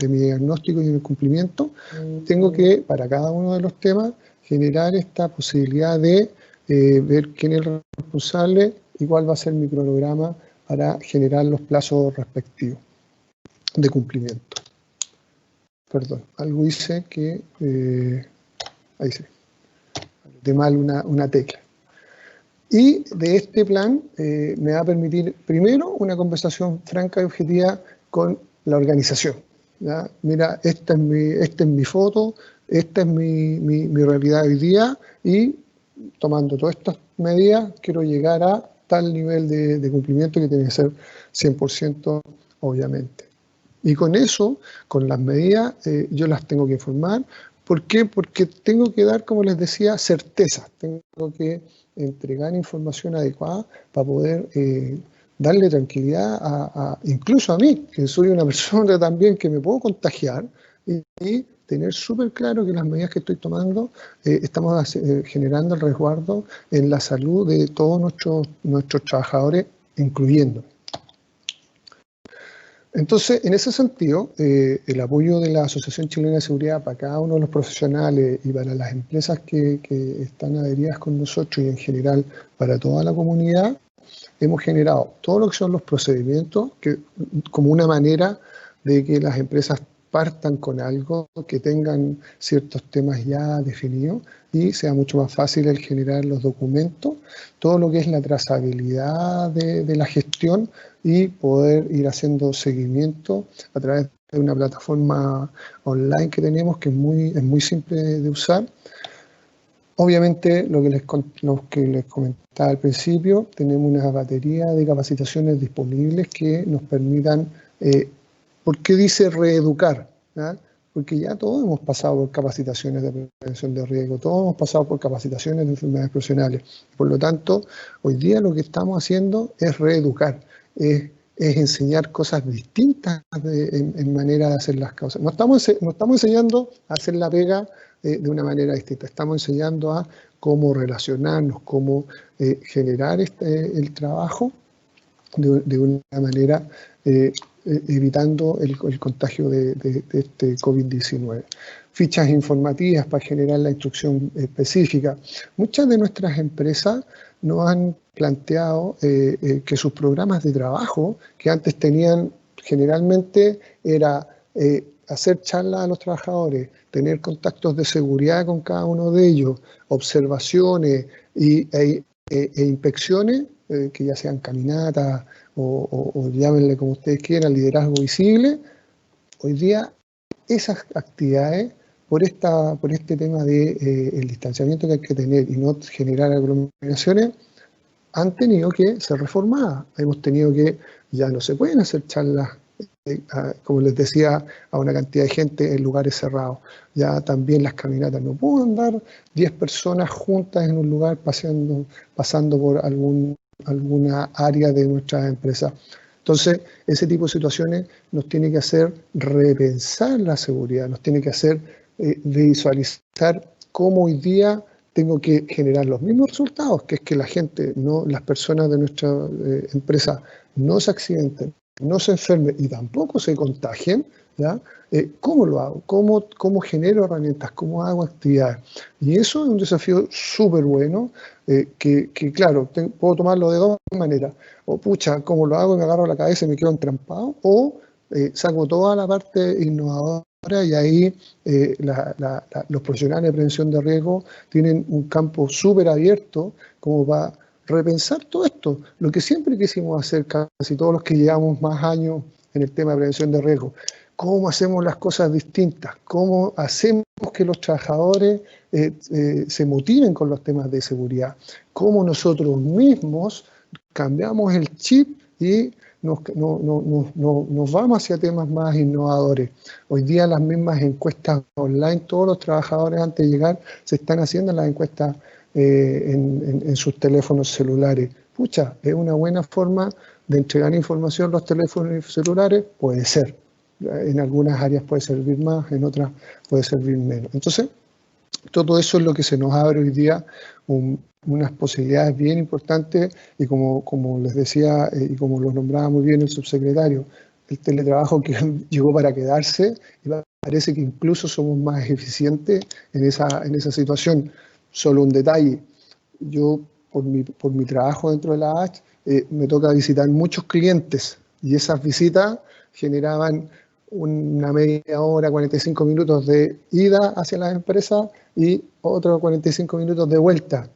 mi diagnóstico y el cumplimiento, tengo que, para cada uno de los temas, generar esta posibilidad de ver quién es el responsable y cuál va a ser mi cronograma para generar los plazos respectivos de cumplimiento. Perdón, algo hice que... ahí sí. De mal una tecla. Y de este plan me va a permitir, primero, una conversación franca y objetiva con la organización, ¿ya? Mira, esta es mi foto, esta es mi realidad hoy día, y tomando todas estas medidas quiero llegar a tal nivel de cumplimiento que tiene que ser 100%, obviamente. Y con eso, con las medidas, yo las tengo que informar. ¿Por qué? Porque tengo que dar, como les decía, certeza. Tengo que entregar información adecuada para poder darle tranquilidad incluso a mí, que soy una persona también que me puedo contagiar, y tener súper claro que las medidas que estoy tomando estamos generando el resguardo en la salud de todos nuestros trabajadores, incluyéndome. Entonces, en ese sentido, el apoyo de la Asociación Chilena de Seguridad para cada uno de los profesionales y para las empresas que están adheridas con nosotros y en general para toda la comunidad, hemos generado todo lo que son los procedimientos como una manera de que las empresas partan con algo, que tengan ciertos temas ya definidos y sea mucho más fácil el generar los documentos, todo lo que es la trazabilidad de la gestión y poder ir haciendo seguimiento a través de una plataforma online que tenemos que es muy simple de usar. Obviamente, lo que les comentaba al principio, tenemos una batería de capacitaciones disponibles que nos permitan... ¿Por qué dice reeducar? ¿Ah? Porque ya todos hemos pasado por capacitaciones de prevención de riesgo, todos hemos pasado por capacitaciones de enfermedades profesionales. Por lo tanto, hoy día lo que estamos haciendo es reeducar, es enseñar cosas distintas en manera de hacer las cosas. No estamos enseñando a hacer la pega de una manera distinta, estamos enseñando a cómo relacionarnos, cómo generar el trabajo de una manera evitando el contagio de este COVID-19. Fichas informativas para generar la instrucción específica. Muchas de nuestras empresas nos han planteado que sus programas de trabajo, que antes tenían generalmente, era hacer charlas a los trabajadores, tener contactos de seguridad con cada uno de ellos, observaciones e inspecciones, que ya sean caminatas o llámenle como ustedes quieran, liderazgo visible. Hoy día esas actividades por este tema de el distanciamiento que hay que tener y no generar aglomeraciones, han tenido que ser reformadas. Hemos tenido que, ya no se pueden hacer charlas, como les decía, a una cantidad de gente en lugares cerrados. Ya también las caminatas no pueden andar 10 personas juntas en un lugar pasando por alguna área de nuestra empresa. Entonces, ese tipo de situaciones nos tiene que hacer repensar la seguridad, nos tiene que hacer visualizar cómo hoy día tengo que generar los mismos resultados, que es que la gente, las personas de nuestra empresa no se accidenten, no se enfermen y tampoco se contagien, ¿ya? ¿Cómo lo hago? ¿Cómo genero herramientas? ¿Cómo hago actividades? Y eso es un desafío súper bueno, que claro, puedo tomarlo de dos maneras. O pucha, ¿cómo lo hago? Me agarro la cabeza y me quedo entrampado. O saco toda la parte innovadora y ahí los profesionales de prevención de riesgo tienen un campo súper abierto como para repensar todo esto. Lo que siempre quisimos hacer casi todos los que llevamos más años en el tema de prevención de riesgo. ¿Cómo hacemos las cosas distintas? ¿Cómo hacemos que los trabajadores se motiven con los temas de seguridad? ¿Cómo nosotros mismos cambiamos el chip y nos vamos hacia temas más innovadores? Hoy día las mismas encuestas online, todos los trabajadores antes de llegar se están haciendo las encuestas en sus teléfonos celulares. Pucha, ¿es una buena forma de entregar información los teléfonos celulares? Puede ser. En algunas áreas puede servir más, en otras puede servir menos. Entonces, todo eso es lo que se nos abre hoy día, unas posibilidades bien importantes y como les decía y como lo nombraba muy bien el subsecretario, el teletrabajo que llegó para quedarse y parece que incluso somos más eficientes en esa situación. Solo un detalle, yo por mi trabajo dentro de la ACH me toca visitar muchos clientes y esas visitas generaban una media hora, 45 minutos de ida hacia las empresas y otros 45 minutos de vuelta.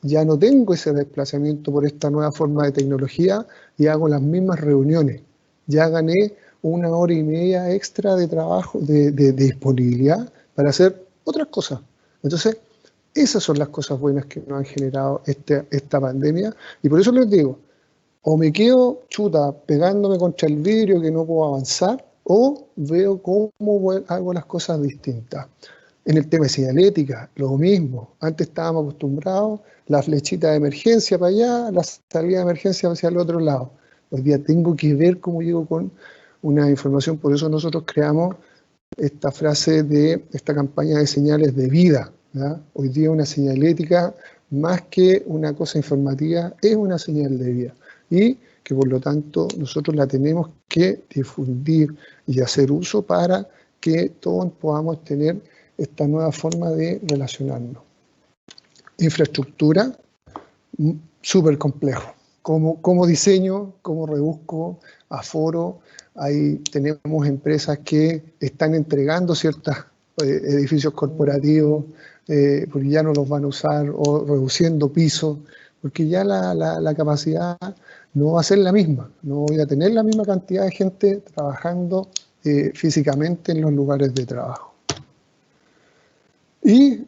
Ya no tengo ese desplazamiento por esta nueva forma de tecnología y hago las mismas reuniones. Ya gané 1 hora y media extra de trabajo, de disponibilidad para hacer otras cosas. Entonces, esas son las cosas buenas que nos han generado esta pandemia. Y por eso les digo, o me quedo pegándome contra el vidrio que no puedo avanzar, o veo cómo hago las cosas distintas. En el tema de señalética, lo mismo. Antes estábamos acostumbrados, la flechita de emergencia para allá, la salida de emergencia hacia el otro lado. Hoy día tengo que ver cómo llego con una información, por eso nosotros creamos esta frase de esta campaña de señales de vida, ¿ya? Hoy día una señalética, más que una cosa informativa, es una señal de vida. Y que por lo tanto nosotros la tenemos que difundir y hacer uso para que todos podamos tener esta nueva forma de relacionarnos. Infraestructura, súper complejo. Como diseño, como rebusco, aforo, ahí tenemos empresas que están entregando ciertos edificios corporativos porque ya no los van a usar, o reduciendo pisos, porque ya la capacidad no va a ser la misma, no voy a tener la misma cantidad de gente trabajando físicamente en los lugares de trabajo. Y,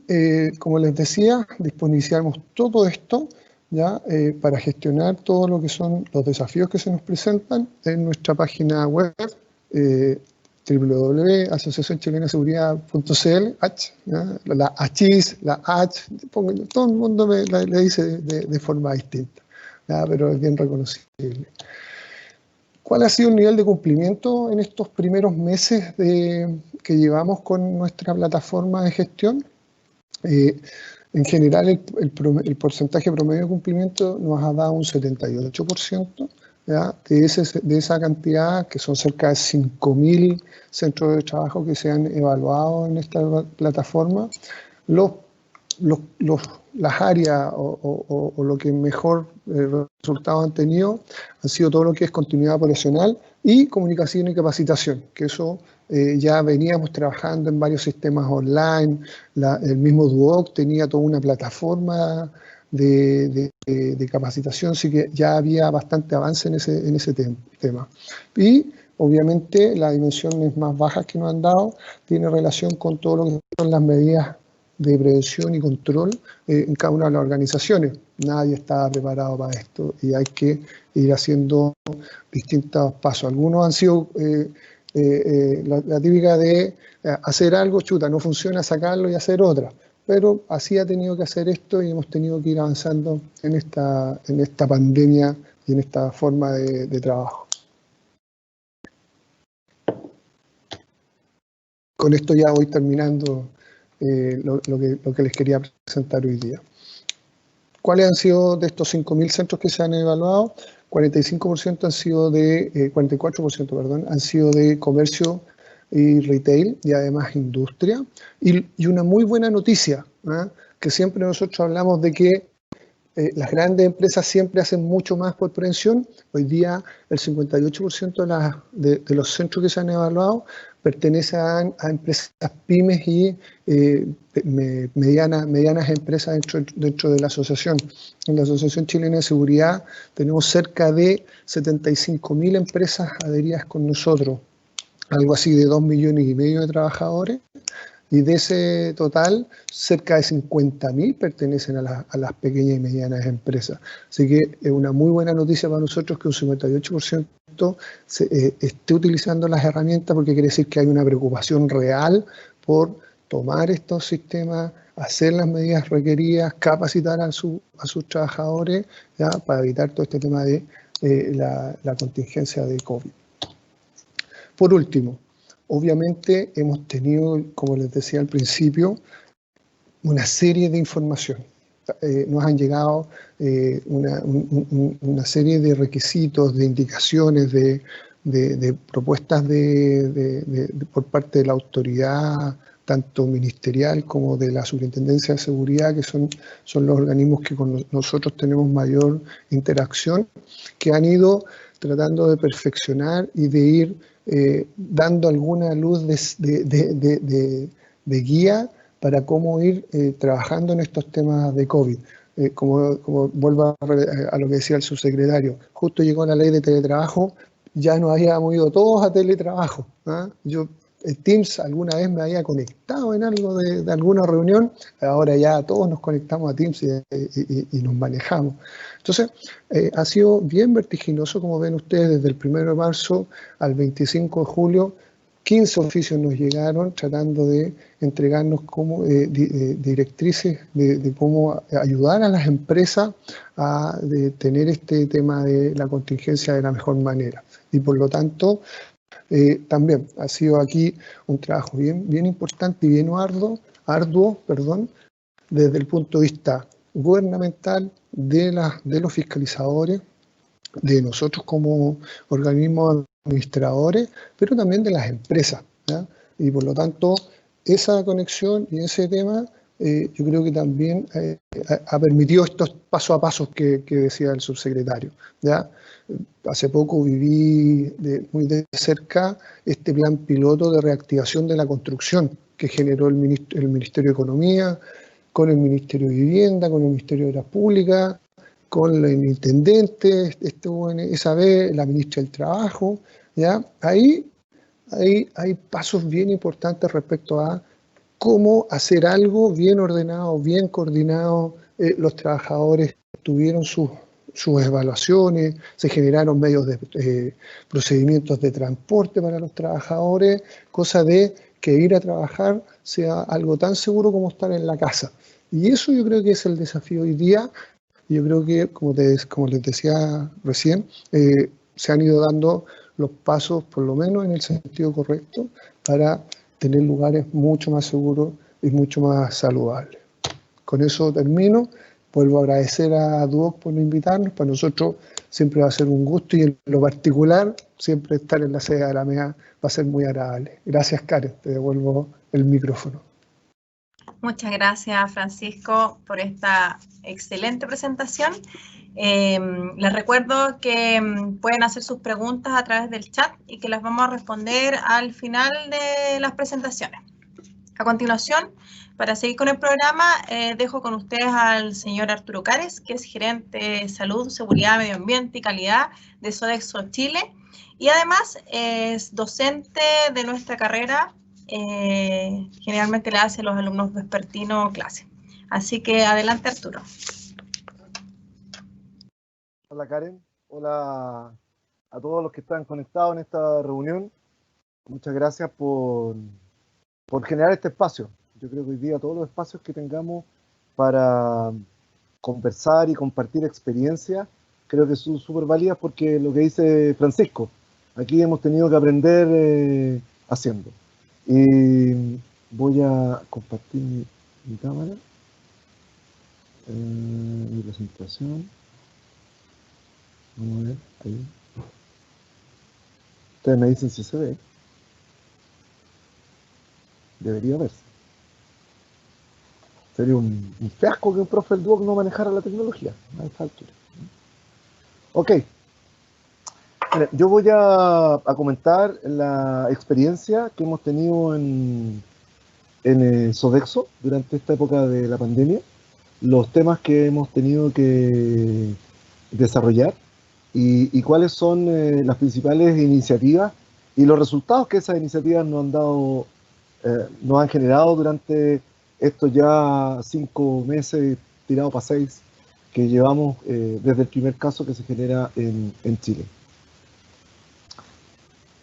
como les decía, disponibilizamos todo esto ya para gestionar todo lo que son los desafíos que se nos presentan en nuestra página web www.asociacionchilenaseguridad.cl, la ACHIS, la H, todo el mundo le dice de forma distinta, ¿ya? Pero es bien reconocible. ¿Cuál ha sido el nivel de cumplimiento en estos primeros meses que llevamos con nuestra plataforma de gestión? En general, el porcentaje promedio de cumplimiento nos ha dado un 78%, ¿ya? De esa cantidad, que son cerca de 5.000 centros de trabajo que se han evaluado en esta plataforma. Las áreas o lo que mejor resultados han tenido han sido todo lo que es continuidad operacional y comunicación y capacitación, que eso ya veníamos trabajando en varios sistemas online. El mismo Duoc tenía toda una plataforma de capacitación, así que ya había bastante avance en ese tema. Y Obviamente, las dimensiones más bajas que nos han dado tiene relación con todo lo que son las medidas de prevención y control en cada una de las organizaciones. Nadie estaba preparado para esto y hay que ir haciendo distintos pasos. Algunos han sido la típica de hacer algo, chuta, no funciona, sacarlo y hacer otra. Pero así ha tenido que hacer esto y hemos tenido que ir avanzando en esta pandemia y en esta forma de trabajo. Con esto ya voy terminando lo que les quería presentar hoy día. ¿Cuáles han sido de estos 5.000 centros que se han evaluado? 45% han sido 44%, perdón, han sido de comercio y retail y además industria. Y una muy buena noticia, ¿eh? Que siempre nosotros hablamos de que las grandes empresas siempre hacen mucho más por prevención. Hoy día el 58% de los centros que se han evaluado pertenecen a empresas pymes y medianas empresas dentro de la asociación. En la Asociación Chilena de Seguridad tenemos cerca de 75.000 empresas adheridas con nosotros, algo así de 2,5 millones de trabajadores. Y de ese total, cerca de 50.000 pertenecen a las pequeñas y medianas empresas. Así que es una muy buena noticia para nosotros que un 58% esté utilizando las herramientas, porque quiere decir que hay una preocupación real por tomar estos sistemas, hacer las medidas requeridas, capacitar a sus trabajadores, ¿ya?, para evitar todo este tema de la contingencia de COVID. Por último, obviamente hemos tenido, como les decía al principio, una serie de información. Nos han llegado una serie de requisitos, de indicaciones, de propuestas por parte de la autoridad, tanto ministerial como de la Superintendencia de Seguridad, que son los organismos que con nosotros tenemos mayor interacción, que han ido tratando de perfeccionar y de ir dando alguna luz de guía para cómo ir trabajando en estos temas de COVID. Como vuelvo a lo que decía el subsecretario, justo llegó la ley de teletrabajo, ya nos habíamos ido todos a teletrabajo, ¿eh? Yo Teams alguna vez me había conectado en algo de alguna reunión, ahora ya todos nos conectamos a Teams y nos manejamos. Entonces, ha sido bien vertiginoso, como ven ustedes, desde el 1 de marzo al 25 de julio, 15 oficios nos llegaron tratando de entregarnos como directrices de cómo ayudar a las empresas a tener este tema de la contingencia de la mejor manera. Y por lo tanto, también ha sido aquí un trabajo bien importante y bien arduo, desde el punto de vista gubernamental, de los fiscalizadores, de nosotros como organismos administradores, pero también de las empresas, ¿ya? Y por lo tanto, esa conexión y ese tema, yo creo que también ha permitido estos paso a paso que decía el subsecretario, ¿ya? Hace poco viví muy de cerca este plan piloto de reactivación de la construcción que generó el Ministerio de Economía, con el Ministerio de Vivienda, con el Ministerio de Obras Públicas, con el intendente, estuvo en esa vez la ministra del Trabajo, ¿ya? Ahí hay pasos bien importantes respecto a cómo hacer algo bien ordenado, bien coordinado. Los trabajadores tuvieron sus evaluaciones, se generaron medios de procedimientos de transporte para los trabajadores, cosa de que ir a trabajar sea algo tan seguro como estar en la casa. Y eso yo creo que es el desafío hoy día. Yo creo que, como les decía recién, se han ido dando los pasos, por lo menos en el sentido correcto, para tener lugares mucho más seguros y mucho más saludables. Con eso termino. Vuelvo a agradecer a Duoc por invitarnos. Para nosotros siempre va a ser un gusto y en lo particular siempre estar en la sede de Alameda va a ser muy agradable. Gracias, Karen. Te devuelvo el micrófono. Muchas gracias, Francisco, por esta excelente presentación. Les recuerdo que pueden hacer sus preguntas a través del chat y que las vamos a responder al final de las presentaciones. A continuación, para seguir con el programa, dejo con ustedes al señor Arturo Cares, que es gerente de Salud, Seguridad, Medio Ambiente y Calidad de Sodexo Chile, y además es docente de nuestra carrera. Generalmente le hace a los alumnos vespertino clase. Así que adelante, Arturo. Hola Karen, hola a todos los que están conectados en esta reunión. Muchas gracias por generar este espacio. Yo creo que hoy día todos los espacios que tengamos para conversar y compartir experiencias, creo que son súper válidas, porque lo que dice Francisco, aquí hemos tenido que aprender haciendo. Y voy a compartir mi cámara, mi presentación. Vamos a ver, ahí. Ustedes me dicen si se ve. Debería verse. Sería un fiasco que un profe del Duoc no manejara la tecnología a esta altura. Ok. Mira, yo voy a comentar la experiencia que hemos tenido en Sodexo durante esta época de la pandemia, los temas que hemos tenido que desarrollar y cuáles son las principales iniciativas y los resultados que esas iniciativas nos han dado, nos han generado durante estos ya 5 meses, tirados para 6, que llevamos desde el primer caso que se genera en Chile.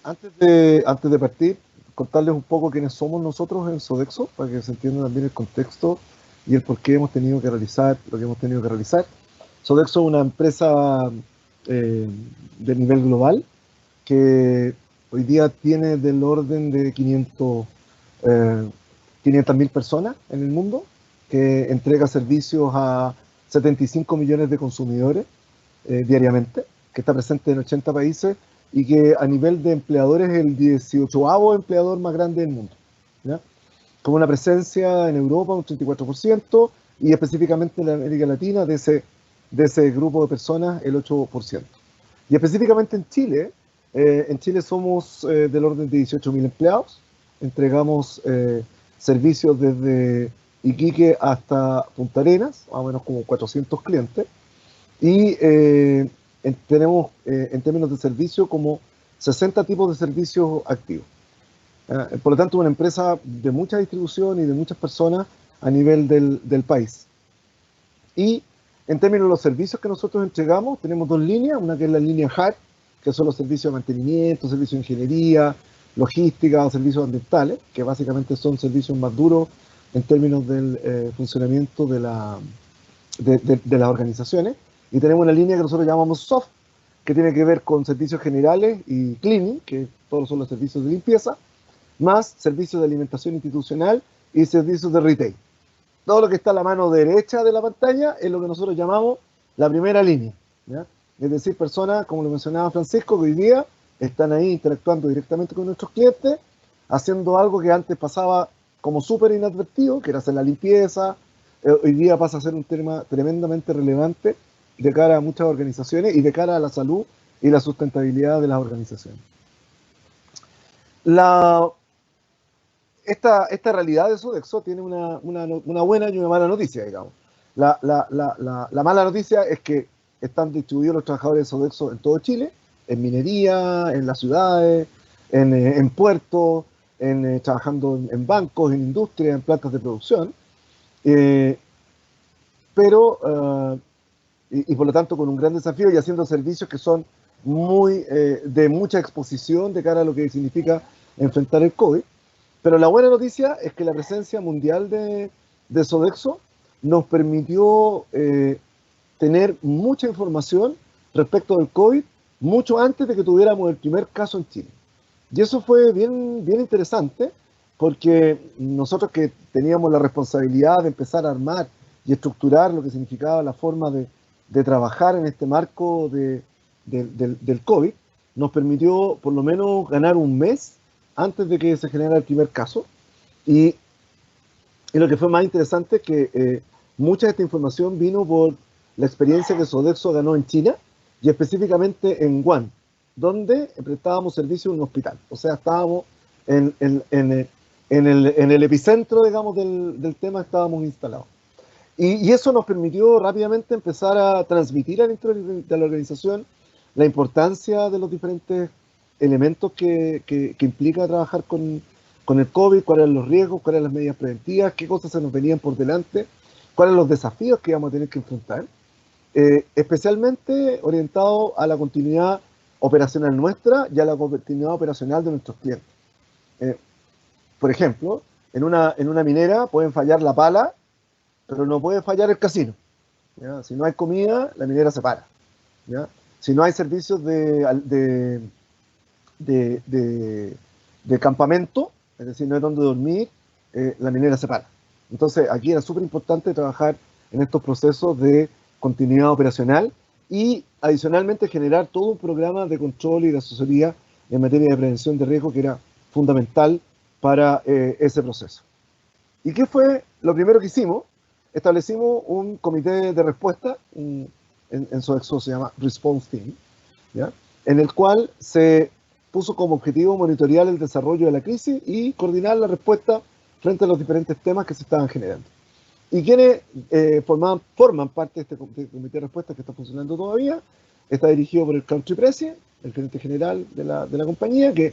Antes de partir, contarles un poco quiénes somos nosotros en Sodexo, para que se entienda también el contexto y el por qué hemos tenido que realizar lo que hemos tenido que realizar. Sodexo es una empresa de nivel global que hoy día tiene del orden de 500.000 personas en el mundo, que entrega servicios a 75 millones de consumidores diariamente, que está presente en 80 países y que a nivel de empleadores es el 18º empleador más grande del mundo, ¿ya? Con una presencia en Europa un 34% y específicamente en América Latina de ese grupo de personas el 8%. Y específicamente en Chile somos del orden de 18.000 empleados, entregamos servicios desde Iquique hasta Punta Arenas, más o menos como 400 clientes, y tenemos en términos de servicio como 60 tipos de servicios activos. Por lo tanto, una empresa de mucha distribución y de muchas personas a nivel del país. Y en términos de los servicios que nosotros entregamos, tenemos 2 líneas, una que es la línea HAR, que son los servicios de mantenimiento, servicios de ingeniería, logística o servicios ambientales, que básicamente son servicios más duros en términos del funcionamiento de las organizaciones. Y tenemos una línea que nosotros llamamos SOFT, que tiene que ver con servicios generales y cleaning, que todos son los servicios de limpieza, más servicios de alimentación institucional y servicios de retail. Todo lo que está a la mano derecha de la pantalla es lo que nosotros llamamos la primera línea, ¿ya? Es decir, personas, como lo mencionaba Francisco, que hoy día están ahí interactuando directamente con nuestros clientes, haciendo algo que antes pasaba como súper inadvertido, que era hacer la limpieza. Hoy día pasa a ser un tema tremendamente relevante de cara a muchas organizaciones y de cara a la salud y la sustentabilidad de las organizaciones. Esta realidad de Sodexo tiene una buena y una mala noticia, digamos. La mala noticia es que están distribuidos los trabajadores de Sodexo en todo Chile, en minería, en las ciudades, en puertos, trabajando en bancos, en industria, en plantas de producción, pero por lo tanto con un gran desafío y haciendo servicios que son de mucha exposición de cara a lo que significa enfrentar el COVID. Pero la buena noticia es que la presencia mundial de Sodexo nos permitió tener mucha información respecto del COVID mucho antes de que tuviéramos el primer caso en Chile. Y eso fue bien interesante, porque nosotros que teníamos la responsabilidad de empezar a armar y estructurar lo que significaba la forma de trabajar en este marco del COVID, nos permitió por lo menos ganar un mes antes de que se generara el primer caso. Y lo que fue más interesante es que mucha de esta información vino por la experiencia que Sodexo ganó en China y específicamente en Wuhan, donde prestábamos servicio en un hospital. O sea, estábamos en el epicentro, digamos, del tema, estábamos instalados. Y eso nos permitió rápidamente empezar a transmitir al interior de la organización la importancia de los diferentes elementos que implica trabajar con el COVID, cuáles eran los riesgos, cuáles eran las medidas preventivas, qué cosas se nos venían por delante, cuáles eran los desafíos que íbamos a tener que enfrentar, especialmente orientado a la continuidad operacional nuestra y a la continuidad operacional de nuestros clientes. Por ejemplo, en una minera pueden fallar la pala, pero no puede fallar el casino, ¿ya? Si no hay comida, la minera se para, ¿ya? Si no hay servicios de campamento, es decir, no hay donde dormir, la minera se para. Entonces, aquí era súper importante trabajar en estos procesos de continuidad operacional y, adicionalmente, generar todo un programa de control y de asesoría en materia de prevención de riesgo que era fundamental para ese proceso. ¿Y qué fue lo primero que hicimos? Establecimos un comité de respuesta, en Sodexo se llama Response Team, ¿ya? En el cual se puso como objetivo monitorear el desarrollo de la crisis y coordinar la respuesta frente a los diferentes temas que se estaban generando. Y quienes forman parte de este comité de respuesta que está funcionando todavía, está dirigido por el Country President, el gerente general de la compañía, que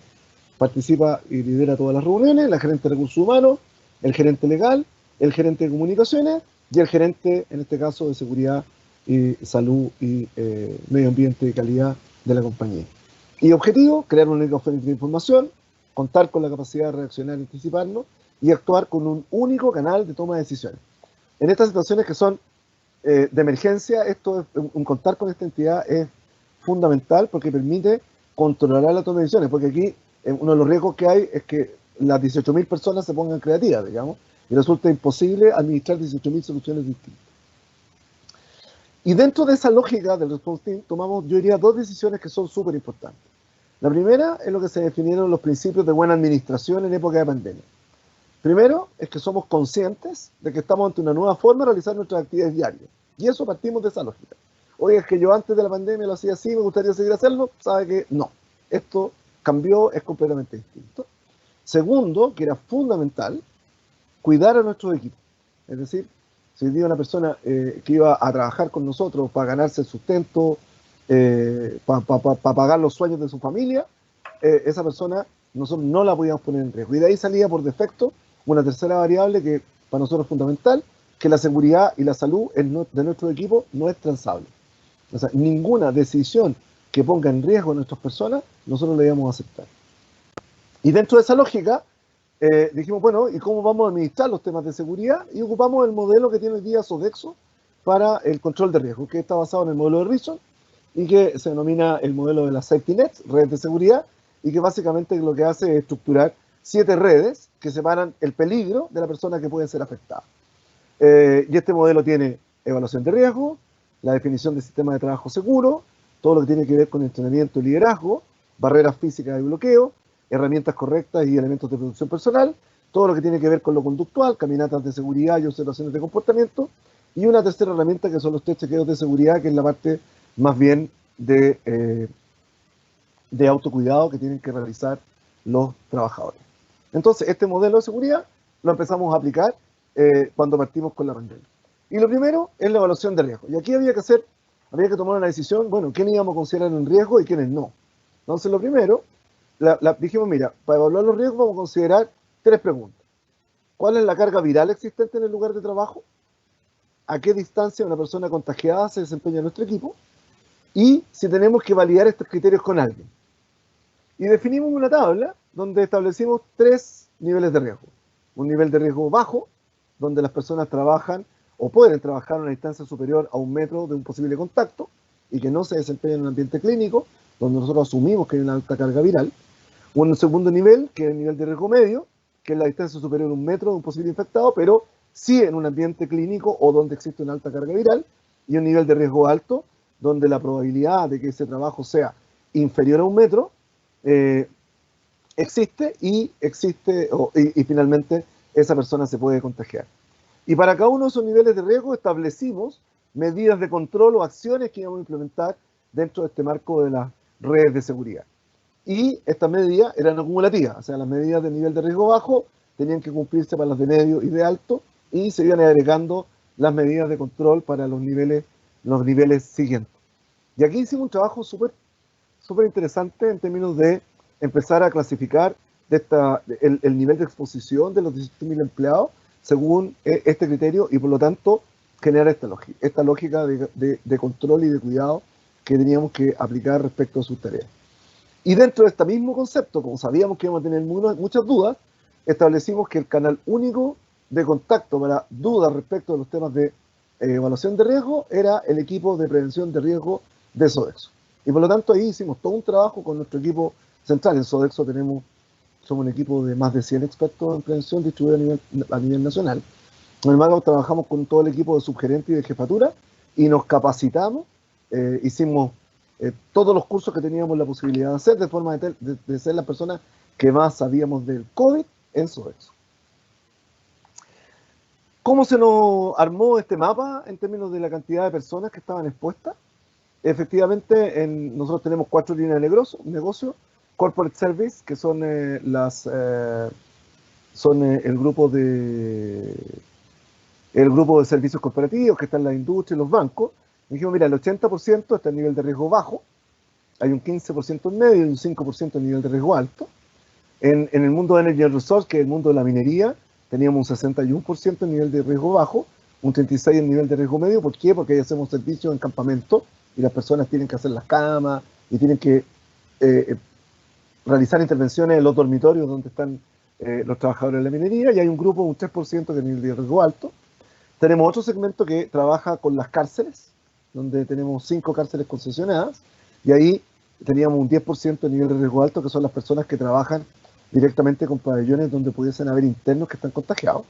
participa y lidera todas las reuniones, la gerente de recursos humanos, el gerente legal, el gerente de comunicaciones y el gerente, en este caso, de seguridad y salud y medio ambiente y calidad de la compañía. Y objetivo, crear una única fuente de información, contar con la capacidad de reaccionar y anticiparnos y actuar con un único canal de toma de decisiones. En estas situaciones que son de emergencia, un contar con esta entidad es fundamental porque permite controlar la toma de decisiones, porque aquí uno de los riesgos que hay es que las 18.000 personas se pongan creativas, digamos, y resulta imposible administrar 18.000 soluciones distintas. Y dentro de esa lógica del Response Team tomamos, yo diría, dos decisiones que son súper importantes. La primera es lo que se definieron los principios de buena administración en época de pandemia. Primero es que somos conscientes de que estamos ante una nueva forma de realizar nuestras actividades diarias. Y eso partimos de esa lógica. Oye, es que yo antes de la pandemia lo hacía así, me gustaría seguir haciendo, sabe que no. Esto cambió, es completamente distinto. Segundo, que era fundamental, cuidar a nuestros equipos. Es decir, si hoy día una persona que iba a trabajar con nosotros para ganarse el sustento, para pagar los sueños de su familia, esa persona nosotros no la podíamos poner en riesgo. Y de ahí salía por defecto una tercera variable que para nosotros es fundamental, que la seguridad y la salud de nuestro equipo no es transable. O sea, ninguna decisión que ponga en riesgo a nuestras personas, nosotros la íbamos a aceptar. Y dentro de esa lógica, dijimos, bueno, ¿y cómo vamos a administrar los temas de seguridad? Y ocupamos el modelo que tiene hoy día Sodexo para el control de riesgo, que está basado en el modelo de Rison y que se denomina el modelo de las safety nets, redes de seguridad, y que básicamente lo que hace es estructurar 7 redes que separan el peligro de la persona que puede ser afectada. Y este modelo tiene evaluación de riesgo, la definición de sistemas de trabajo seguro, todo lo que tiene que ver con entrenamiento y liderazgo, barreras físicas y bloqueo, herramientas correctas y elementos de producción personal, todo lo que tiene que ver con lo conductual, caminatas de seguridad y observaciones de comportamiento, y una tercera herramienta que son los test chequeos de seguridad, que es la parte más bien de autocuidado que tienen que realizar los trabajadores. Entonces, este modelo de seguridad lo empezamos a aplicar cuando partimos con la pandemia. Y lo primero es la evaluación de riesgo. Y aquí había que tomar una decisión, bueno, quiénes íbamos a considerar en riesgo y quiénes no. Entonces, lo primero, dijimos, mira, para evaluar los riesgos vamos a considerar 3 preguntas. ¿Cuál es la carga viral existente en el lugar de trabajo? ¿A qué distancia una persona contagiada se desempeña en nuestro equipo? Y si tenemos que validar estos criterios con alguien. Y definimos una tabla donde establecimos 3 niveles de riesgo. Un nivel de riesgo bajo, donde las personas trabajan o pueden trabajar a una distancia superior a 1 metro de un posible contacto y que no se desempeñan en un ambiente clínico, donde nosotros asumimos que hay una alta carga viral. Un segundo nivel, que es el nivel de riesgo medio, que es la distancia superior a 1 metro de un posible infectado, pero sí en un ambiente clínico o donde existe una alta carga viral. Y un nivel de riesgo alto, donde la probabilidad de que ese trabajo sea inferior a 1 metro existe y finalmente esa persona se puede contagiar. Y para cada uno de esos niveles de riesgo establecimos medidas de control o acciones que íbamos a implementar dentro de este marco de las redes de seguridad. Y estas medidas eran acumulativas, o sea, las medidas de nivel de riesgo bajo tenían que cumplirse para las de medio y de alto, y se iban agregando las medidas de control para los niveles siguientes. Y aquí hicimos un trabajo súper súper interesante en términos de empezar a clasificar el nivel de exposición de los 17.000 empleados según este criterio y por lo tanto generar esta lógica de control y de cuidado que teníamos que aplicar respecto a sus tareas. Y dentro de este mismo concepto, como sabíamos que íbamos a tener muchas dudas, establecimos que el canal único de contacto para dudas respecto a los temas de evaluación de riesgo era el equipo de prevención de riesgo de Sodexo. Y por lo tanto ahí hicimos todo un trabajo con nuestro equipo central. En Sodexo somos un equipo de más de 100 expertos en prevención distribuidos a nivel nacional. En embargo, trabajamos con todo el equipo de subgerente y de jefatura y nos capacitamos, hicimos todos los cursos que teníamos la posibilidad de hacer, de forma de ser las personas que más sabíamos del COVID en Sodexo. ¿Cómo se nos armó este mapa en términos de la cantidad de personas que estaban expuestas? Efectivamente, nosotros tenemos 4 líneas de negocio, Corporate Service, que son el grupo de servicios corporativos que están en la industria y los bancos. Dijimos, mira, el 80% está en nivel de riesgo bajo, hay un 15% en medio y un 5% en nivel de riesgo alto. En el mundo de Energy Resource, que es el mundo de la minería, teníamos un 61% en nivel de riesgo bajo, un 36% en nivel de riesgo medio. ¿Por qué? Porque ahí hacemos servicios en campamento y las personas tienen que hacer las camas y tienen que realizar intervenciones en los dormitorios donde están los trabajadores de la minería, y hay un grupo, un 3% que es nivel de riesgo alto. Tenemos otro segmento que trabaja con las cárceles, donde tenemos 5 cárceles concesionadas, y ahí teníamos un 10% de nivel de riesgo alto, que son las personas que trabajan directamente con pabellones donde pudiesen haber internos que están contagiados.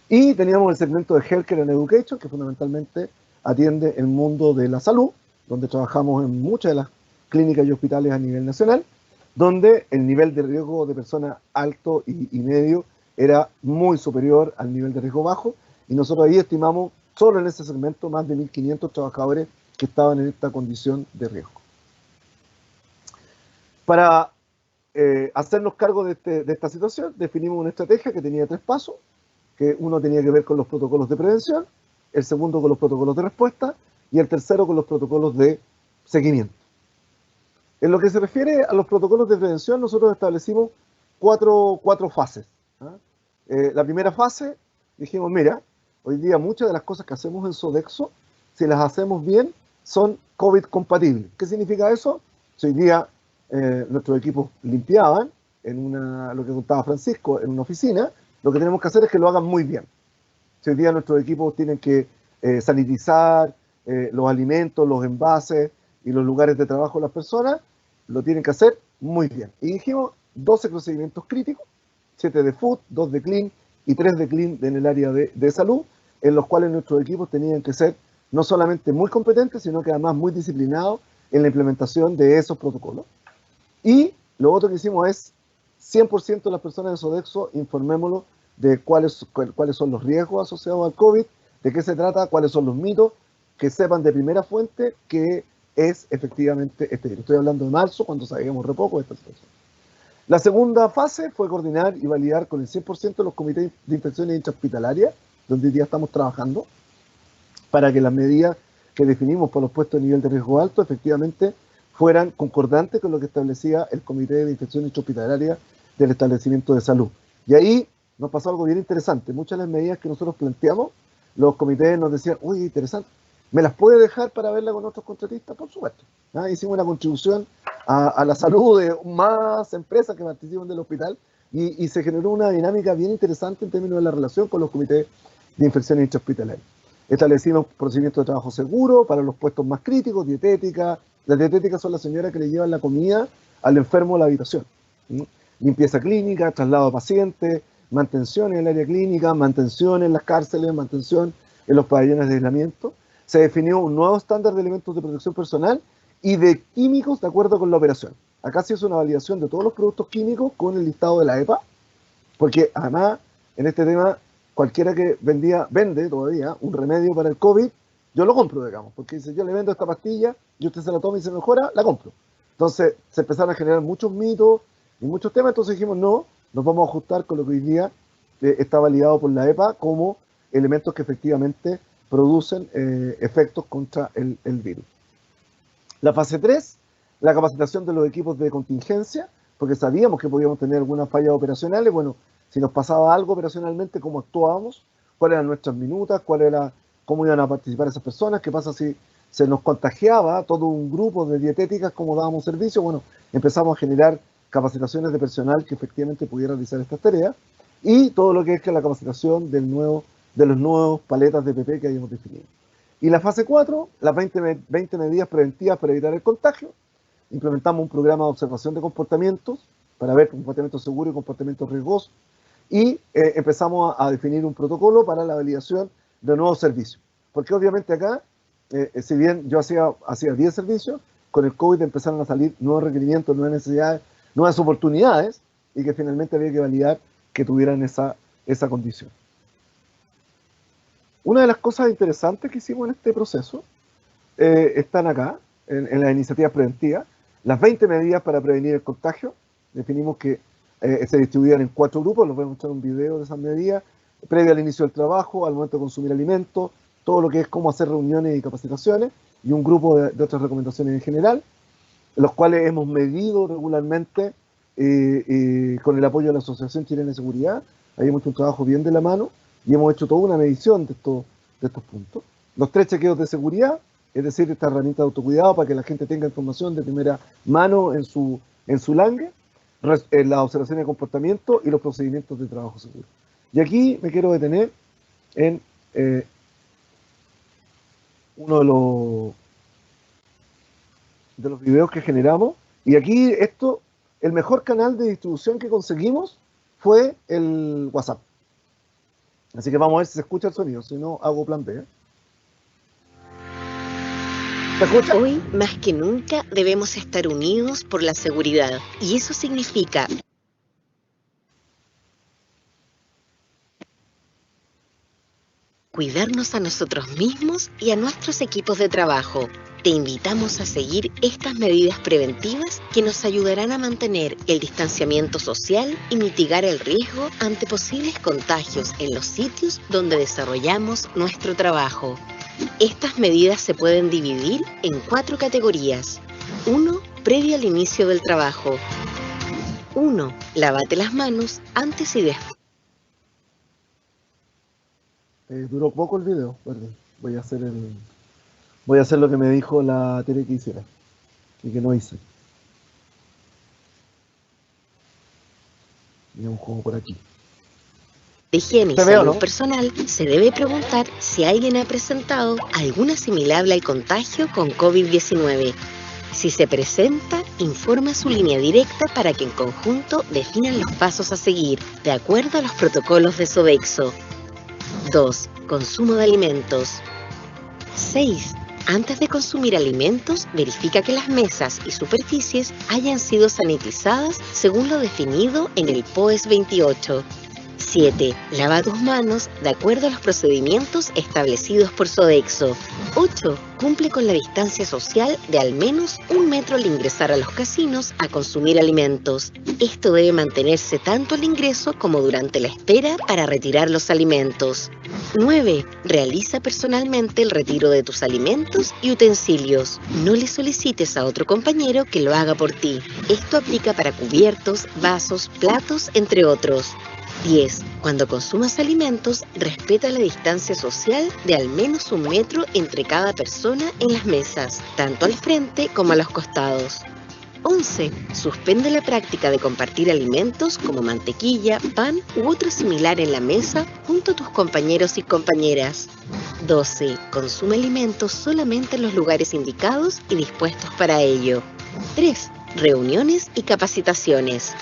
Y teníamos el segmento de Healthcare and Education, que fundamentalmente atiende el mundo de la salud, donde trabajamos en muchas de las clínicas y hospitales a nivel nacional, donde el nivel de riesgo de personas alto y medio era muy superior al nivel de riesgo bajo, y nosotros ahí estimamos solo en ese segmento más de 1.500 trabajadores que estaban en esta condición de riesgo. Para hacernos cargo de esta situación, definimos una estrategia que tenía 3 pasos, que uno tenía que ver con los protocolos de prevención, el segundo con los protocolos de respuesta y el tercero con los protocolos de seguimiento. En lo que se refiere a los protocolos de prevención, nosotros establecimos cuatro fases. La primera fase, dijimos, mira, hoy día muchas de las cosas que hacemos en Sodexo, si las hacemos bien, son COVID compatibles. ¿Qué significa eso? Si hoy día nuestros equipos limpiaban, lo que contaba Francisco, en una oficina, lo que tenemos que hacer es que lo hagan muy bien. Si hoy día nuestros equipos tienen que sanitizar los alimentos, los envases y los lugares de trabajo de las personas, lo tienen que hacer muy bien. Y dijimos 12 procedimientos críticos, 7 de food, 2 de clean y 3 de clean en el área de salud, en los cuales nuestros equipos tenían que ser no solamente muy competentes, sino que además muy disciplinados en la implementación de esos protocolos. Y lo otro que hicimos es 100% de las personas de Sodexo, informémoslo de cuáles son los riesgos asociados al COVID, de qué se trata, cuáles son los mitos, que sepan de primera fuente que es efectivamente este virus. Estoy hablando de marzo, cuando sabíamos re poco de esta situación. La segunda fase fue coordinar y validar con el 100% de los comités de infecciones intrahospitalarias, donde hoy día estamos trabajando, para que las medidas que definimos por los puestos de nivel de riesgo alto efectivamente fueran concordantes con lo que establecía el comité de infecciones intrahospitalarias del establecimiento de salud. Y ahí nos pasó algo bien interesante. Muchas de las medidas que nosotros planteamos, los comités nos decían, uy, interesante, ¿me las puede dejar para verla con otros contratistas? Por supuesto. Hicimos una contribución a la salud de más empresas que participan del hospital y se generó una dinámica bien interesante en términos de la relación con los comités de infecciones intrahospitalarias. Establecimos procedimientos de trabajo seguro para los puestos más críticos, dietética. Las dietéticas son las señoras que le llevan la comida al enfermo a la habitación. Limpieza clínica, traslado de pacientes, mantención en el área clínica, mantención en las cárceles, mantención en los pabellones de aislamiento. Se definió un nuevo estándar de elementos de protección personal y de químicos de acuerdo con la operación. Acá se hizo una validación de todos los productos químicos con el listado de la EPA, porque además en este tema cualquiera que vende todavía un remedio para el COVID, yo lo compro, digamos, porque si yo le vendo esta pastilla y usted se la toma y se mejora, la compro. Entonces se empezaron a generar muchos mitos y muchos temas, entonces dijimos no, nos vamos a ajustar con lo que hoy día está validado por la EPA como elementos que efectivamente producen efectos contra el virus. La fase 3 la capacitación de los equipos de contingencia, porque sabíamos que podíamos tener algunas fallas operacionales. Bueno, si nos pasaba algo operacionalmente, cómo actuábamos, cuáles eran nuestras minutas, cómo iban a participar esas personas, qué pasa si se nos contagiaba todo un grupo de dietéticas, cómo dábamos servicio. Bueno, empezamos a generar capacitaciones de personal que efectivamente pudiera realizar estas tareas, y todo lo que es la capacitación de los nuevos paletas de PP que habíamos definido. Y la fase 4, las 20 medidas preventivas para evitar el contagio. Implementamos un programa de observación de comportamientos para ver comportamientos seguros y comportamientos riesgosos, y empezamos a definir un protocolo para la validación de nuevos servicios. Porque obviamente acá, si bien yo hacía 10 servicios, con el COVID empezaron a salir nuevos requerimientos, nuevas necesidades, nuevas oportunidades, y que finalmente había que validar que tuvieran esa condición. Una de las cosas interesantes que hicimos en este proceso están acá, en las iniciativas preventivas. Las 20 medidas para prevenir el contagio, definimos que se distribuían en 4 grupos. Les voy a mostrar un video de esas medidas, previo al inicio del trabajo, al momento de consumir alimentos, todo lo que es cómo hacer reuniones y capacitaciones, y un grupo de otras recomendaciones en general, los cuales hemos medido regularmente con el apoyo de la Asociación Chilena de Seguridad. Ahí hemos hecho un trabajo bien de la mano y hemos hecho toda una medición de estos puntos. Los 3 chequeos de seguridad, es decir, esta herramienta de autocuidado para que la gente tenga información de primera mano en su langue, la observación de comportamiento y los procedimientos de trabajo seguro. Y aquí me quiero detener en uno de los videos que generamos. Y aquí el mejor canal de distribución que conseguimos fue el WhatsApp. Así que vamos a ver si se escucha el sonido, si no hago plan B. ¿Se escucha? Hoy, más que nunca, debemos estar unidos por la seguridad. Y eso significa cuidarnos a nosotros mismos y a nuestros equipos de trabajo. Te invitamos a seguir estas medidas preventivas que nos ayudarán a mantener el distanciamiento social y mitigar el riesgo ante posibles contagios en los sitios donde desarrollamos nuestro trabajo. Estas medidas se pueden dividir en 4 categorías. 1. Previo al inicio del trabajo. 1. Lávate las manos antes y después. Duró poco el video, perdón. Voy a hacer lo que me dijo la Tere que hiciera y que no hice. Y un juego por aquí. De higiene y salud personal, se debe preguntar si alguien ha presentado algún asimilable al contagio con COVID-19. Si se presenta, informa a su línea directa para que en conjunto definan los pasos a seguir, de acuerdo a los protocolos de Sodexo. 2. Consumo de alimentos. 6. Antes de consumir alimentos, verifica que las mesas y superficies hayan sido sanitizadas según lo definido en el POES 28. 7. Lava tus manos de acuerdo a los procedimientos establecidos por Sodexo. 8. Cumple con la distancia social de al menos 1 metro al ingresar a los casinos a consumir alimentos. Esto debe mantenerse tanto al ingreso como durante la espera para retirar los alimentos. 9. Realiza personalmente el retiro de tus alimentos y utensilios. No le solicites a otro compañero que lo haga por ti. Esto aplica para cubiertos, vasos, platos, entre otros. 10. Cuando consumas alimentos, respeta la distancia social de al menos 1 metro entre cada persona en las mesas, tanto al frente como a los costados. 11. Suspende la práctica de compartir alimentos como mantequilla, pan u otro similar en la mesa junto a tus compañeros y compañeras. 12. Consume alimentos solamente en los lugares indicados y dispuestos para ello. 3. Reuniones y capacitaciones.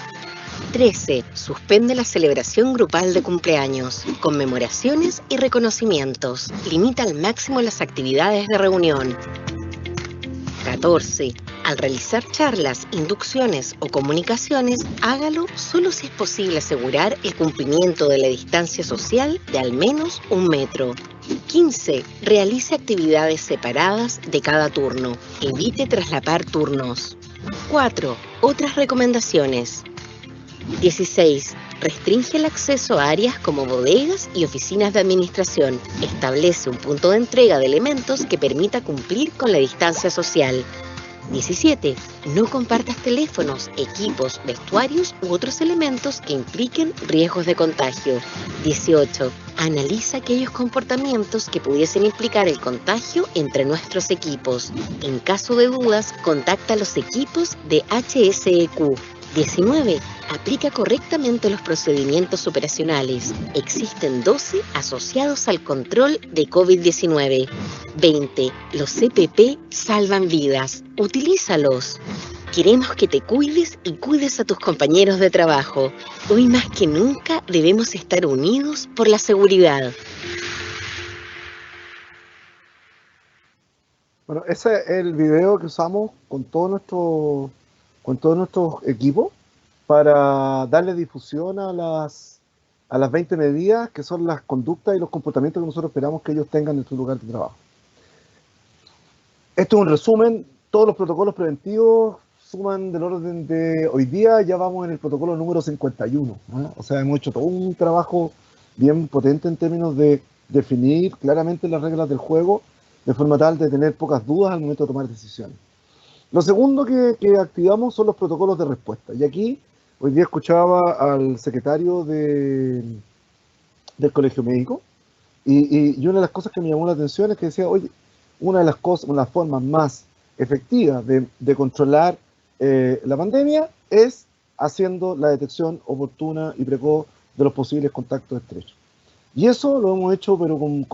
13. Suspende la celebración grupal de cumpleaños, conmemoraciones y reconocimientos. Limita al máximo las actividades de reunión. 14. Al realizar charlas, inducciones o comunicaciones, hágalo solo si es posible asegurar el cumplimiento de la distancia social de al menos 1 metro. 15. Realice actividades separadas de cada turno. Evite traslapar turnos. 4. Otras recomendaciones. 16. Restringe el acceso a áreas como bodegas y oficinas de administración. Establece un punto de entrega de elementos que permita cumplir con la distancia social. 17. No compartas teléfonos, equipos, vestuarios u otros elementos que impliquen riesgos de contagio. 18. Analiza aquellos comportamientos que pudiesen implicar el contagio entre nuestros equipos. En caso de dudas, contacta a los equipos de HSEQ. 19. Aplica correctamente los procedimientos operacionales. Existen 12 asociados al control de COVID-19. 20. Los CPP salvan vidas. Utilízalos. Queremos que te cuides y cuides a tus compañeros de trabajo. Hoy más que nunca debemos estar unidos por la seguridad. Bueno, ese es el video que usamos con todos nuestros equipos para darle difusión a las 20 medidas que son las conductas y los comportamientos que nosotros esperamos que ellos tengan en su lugar de trabajo. Esto es un resumen. Todos los protocolos preventivos suman del orden de hoy día, ya vamos en el protocolo número 51. O sea, hemos hecho todo un trabajo bien potente en términos de definir claramente las reglas del juego de forma tal de tener pocas dudas al momento de tomar decisiones. Lo segundo que activamos son los protocolos de respuesta. Y aquí, hoy día escuchaba al secretario del Colegio Médico, y una de las cosas que me llamó la atención es que decía, oye, una de las formas más efectivas de controlar la pandemia es haciendo la detección oportuna y precoz de los posibles contactos estrechos. Y eso lo hemos hecho, pero con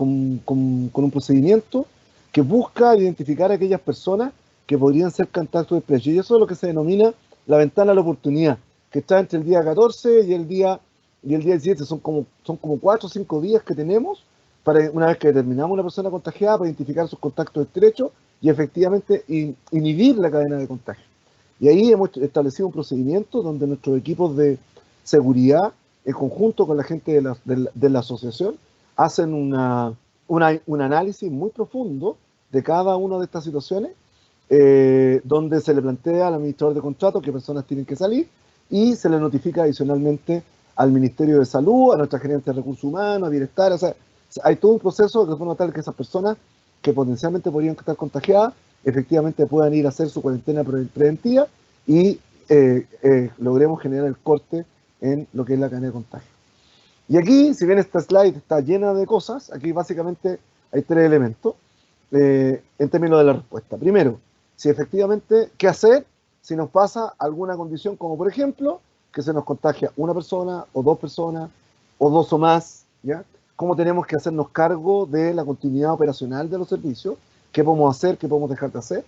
un procedimiento que busca identificar a aquellas personas que podrían ser contactos estrechos. Y eso es lo que se denomina la ventana de la oportunidad, que está entre el día 14 y el día 17. Son como 4 o 5 días que tenemos para, una vez que determinamos una persona contagiada, para identificar sus contactos estrechos y efectivamente inhibir la cadena de contagio. Y ahí hemos establecido un procedimiento donde nuestros equipos de seguridad, en conjunto con la gente de la asociación, hacen un análisis muy profundo de cada una de estas situaciones, donde se le plantea al administrador de contratos qué personas tienen que salir y se le notifica adicionalmente al Ministerio de Salud, a nuestra gerente de recursos humanos, a Bienestar. O sea, hay todo un proceso de forma tal que esas personas que potencialmente podrían estar contagiadas efectivamente puedan ir a hacer su cuarentena preventiva y logremos generar el corte en lo que es la cadena de contagio. Y aquí, si bien esta slide está llena de cosas, aquí básicamente hay 3 elementos en términos de la respuesta. Primero, si efectivamente, ¿qué hacer si nos pasa alguna condición como, por ejemplo, que se nos contagia una persona o 2 personas o 2 o más, ¿ya? ¿Cómo tenemos que hacernos cargo de la continuidad operacional de los servicios? ¿Qué podemos hacer? ¿Qué podemos dejar de hacer?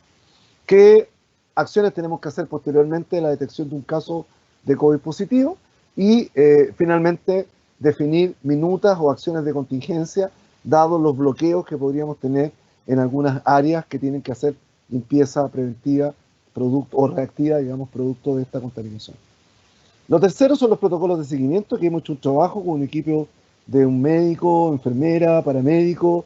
¿Qué acciones tenemos que hacer posteriormente a la detección de un caso de COVID positivo? Y finalmente, definir minutas o acciones de contingencia, dados los bloqueos que podríamos tener en algunas áreas que tienen que hacer limpieza preventiva o reactiva, digamos, producto de esta contaminación. Lo tercero son los protocolos de seguimiento, que hemos hecho un trabajo con un equipo de un médico, enfermera, paramédico,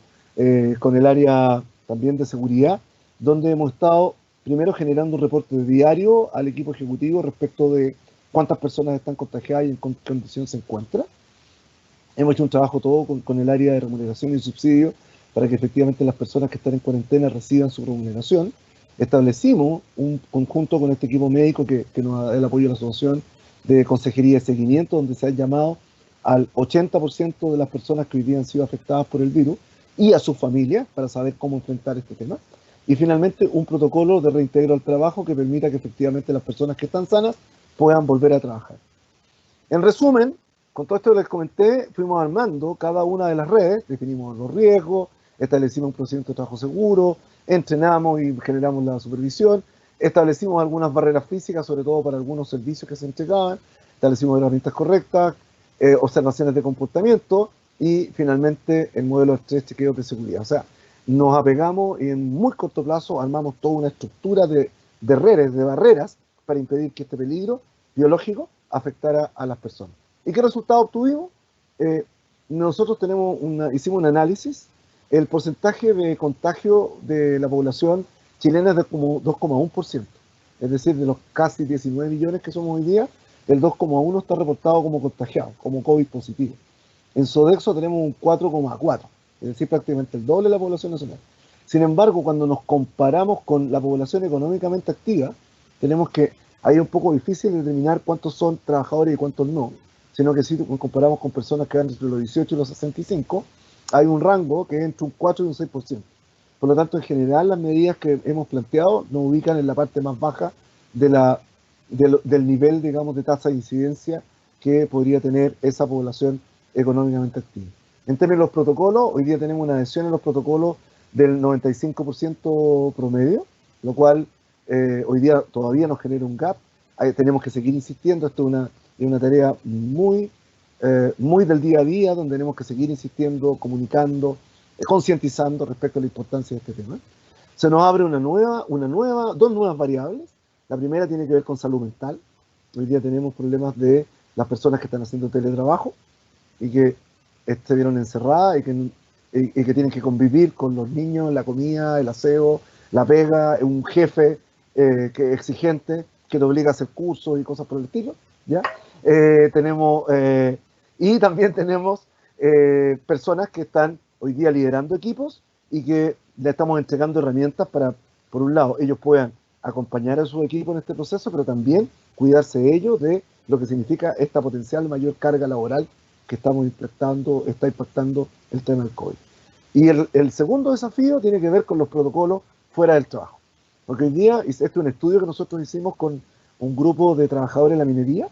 con el área también de seguridad, donde hemos estado primero generando un reporte diario al equipo ejecutivo respecto de cuántas personas están contagiadas y en qué condición se encuentran. Hemos hecho un trabajo todo con el área de remuneración y subsidio para que efectivamente las personas que están en cuarentena reciban su remuneración. Establecimos un conjunto con este equipo médico que nos da el apoyo de la asociación de consejería de seguimiento, donde se han llamado al 80% de las personas que hoy día han sido afectadas por el virus y a sus familias para saber cómo enfrentar este tema. Y finalmente un protocolo de reintegro al trabajo que permita que efectivamente las personas que están sanas puedan volver a trabajar. En resumen, con todo esto que les comenté, fuimos armando cada una de las redes, definimos los riesgos, establecimos un procedimiento de trabajo seguro, entrenamos y generamos la supervisión, establecimos algunas barreras físicas, sobre todo para algunos servicios que se entregaban, establecimos herramientas correctas, observaciones de comportamiento y finalmente el modelo de estrés chequeo de seguridad. O sea, nos apegamos y en muy corto plazo armamos toda una estructura de redes, de barreras, para impedir que este peligro biológico afectara a las personas. ¿Y qué resultado obtuvimos? Nosotros hicimos un análisis. El porcentaje de contagio de la población chilena es de como 2,1%. Es decir, de los casi 19 millones que somos hoy día, el 2,1 está reportado como contagiado, como COVID positivo. En Sodexo tenemos un 4,4, es decir, prácticamente el doble de la población nacional. Sin embargo, cuando nos comparamos con la población económicamente activa, tenemos que, ahí es un poco difícil determinar cuántos son trabajadores y cuántos no, sino que si nos comparamos con personas que van entre los 18 y los 65, hay un rango que es entre un 4 y un 6%. Por lo tanto, en general, las medidas que hemos planteado nos ubican en la parte más baja del nivel, digamos, de tasa de incidencia que podría tener esa población económicamente activa. En términos de los protocolos, hoy día tenemos una adhesión en los protocolos del 95% promedio, lo cual hoy día todavía nos genera un gap. Tenemos que seguir insistiendo, esto es una tarea muy del día a día, donde tenemos que seguir insistiendo, comunicando, concientizando respecto a la importancia de este tema. Se nos abre dos nuevas variables. La primera tiene que ver con salud mental. Hoy día tenemos problemas de las personas que están haciendo teletrabajo y que se vieron encerradas y que tienen que convivir con los niños, la comida, el aseo, la pega, un jefe que es exigente, que te obliga a hacer cursos y cosas por el estilo, ¿ya? Y también tenemos personas que están hoy día liderando equipos y que le estamos entregando herramientas para, por un lado, ellos puedan acompañar a su equipo en este proceso, pero también cuidarse ellos de lo que significa esta potencial mayor carga laboral que está impactando el tema del COVID. Y el segundo desafío tiene que ver con los protocolos fuera del trabajo. Porque hoy día, este es un estudio que nosotros hicimos con un grupo de trabajadores en la minería,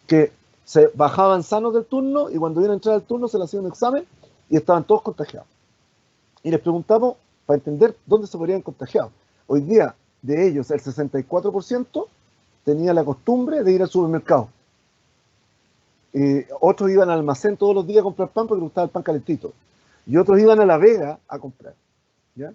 que se bajaban sanos del turno y cuando iban a entrar al turno se les hacía un examen y estaban todos contagiados. Y les preguntamos para entender dónde se podrían contagiar. Hoy día, de ellos, el 64% tenía la costumbre de ir al supermercado. Otros iban al almacén todos los días a comprar pan porque les gustaba el pan calentito. Y otros iban a La Vega a comprar, ¿ya?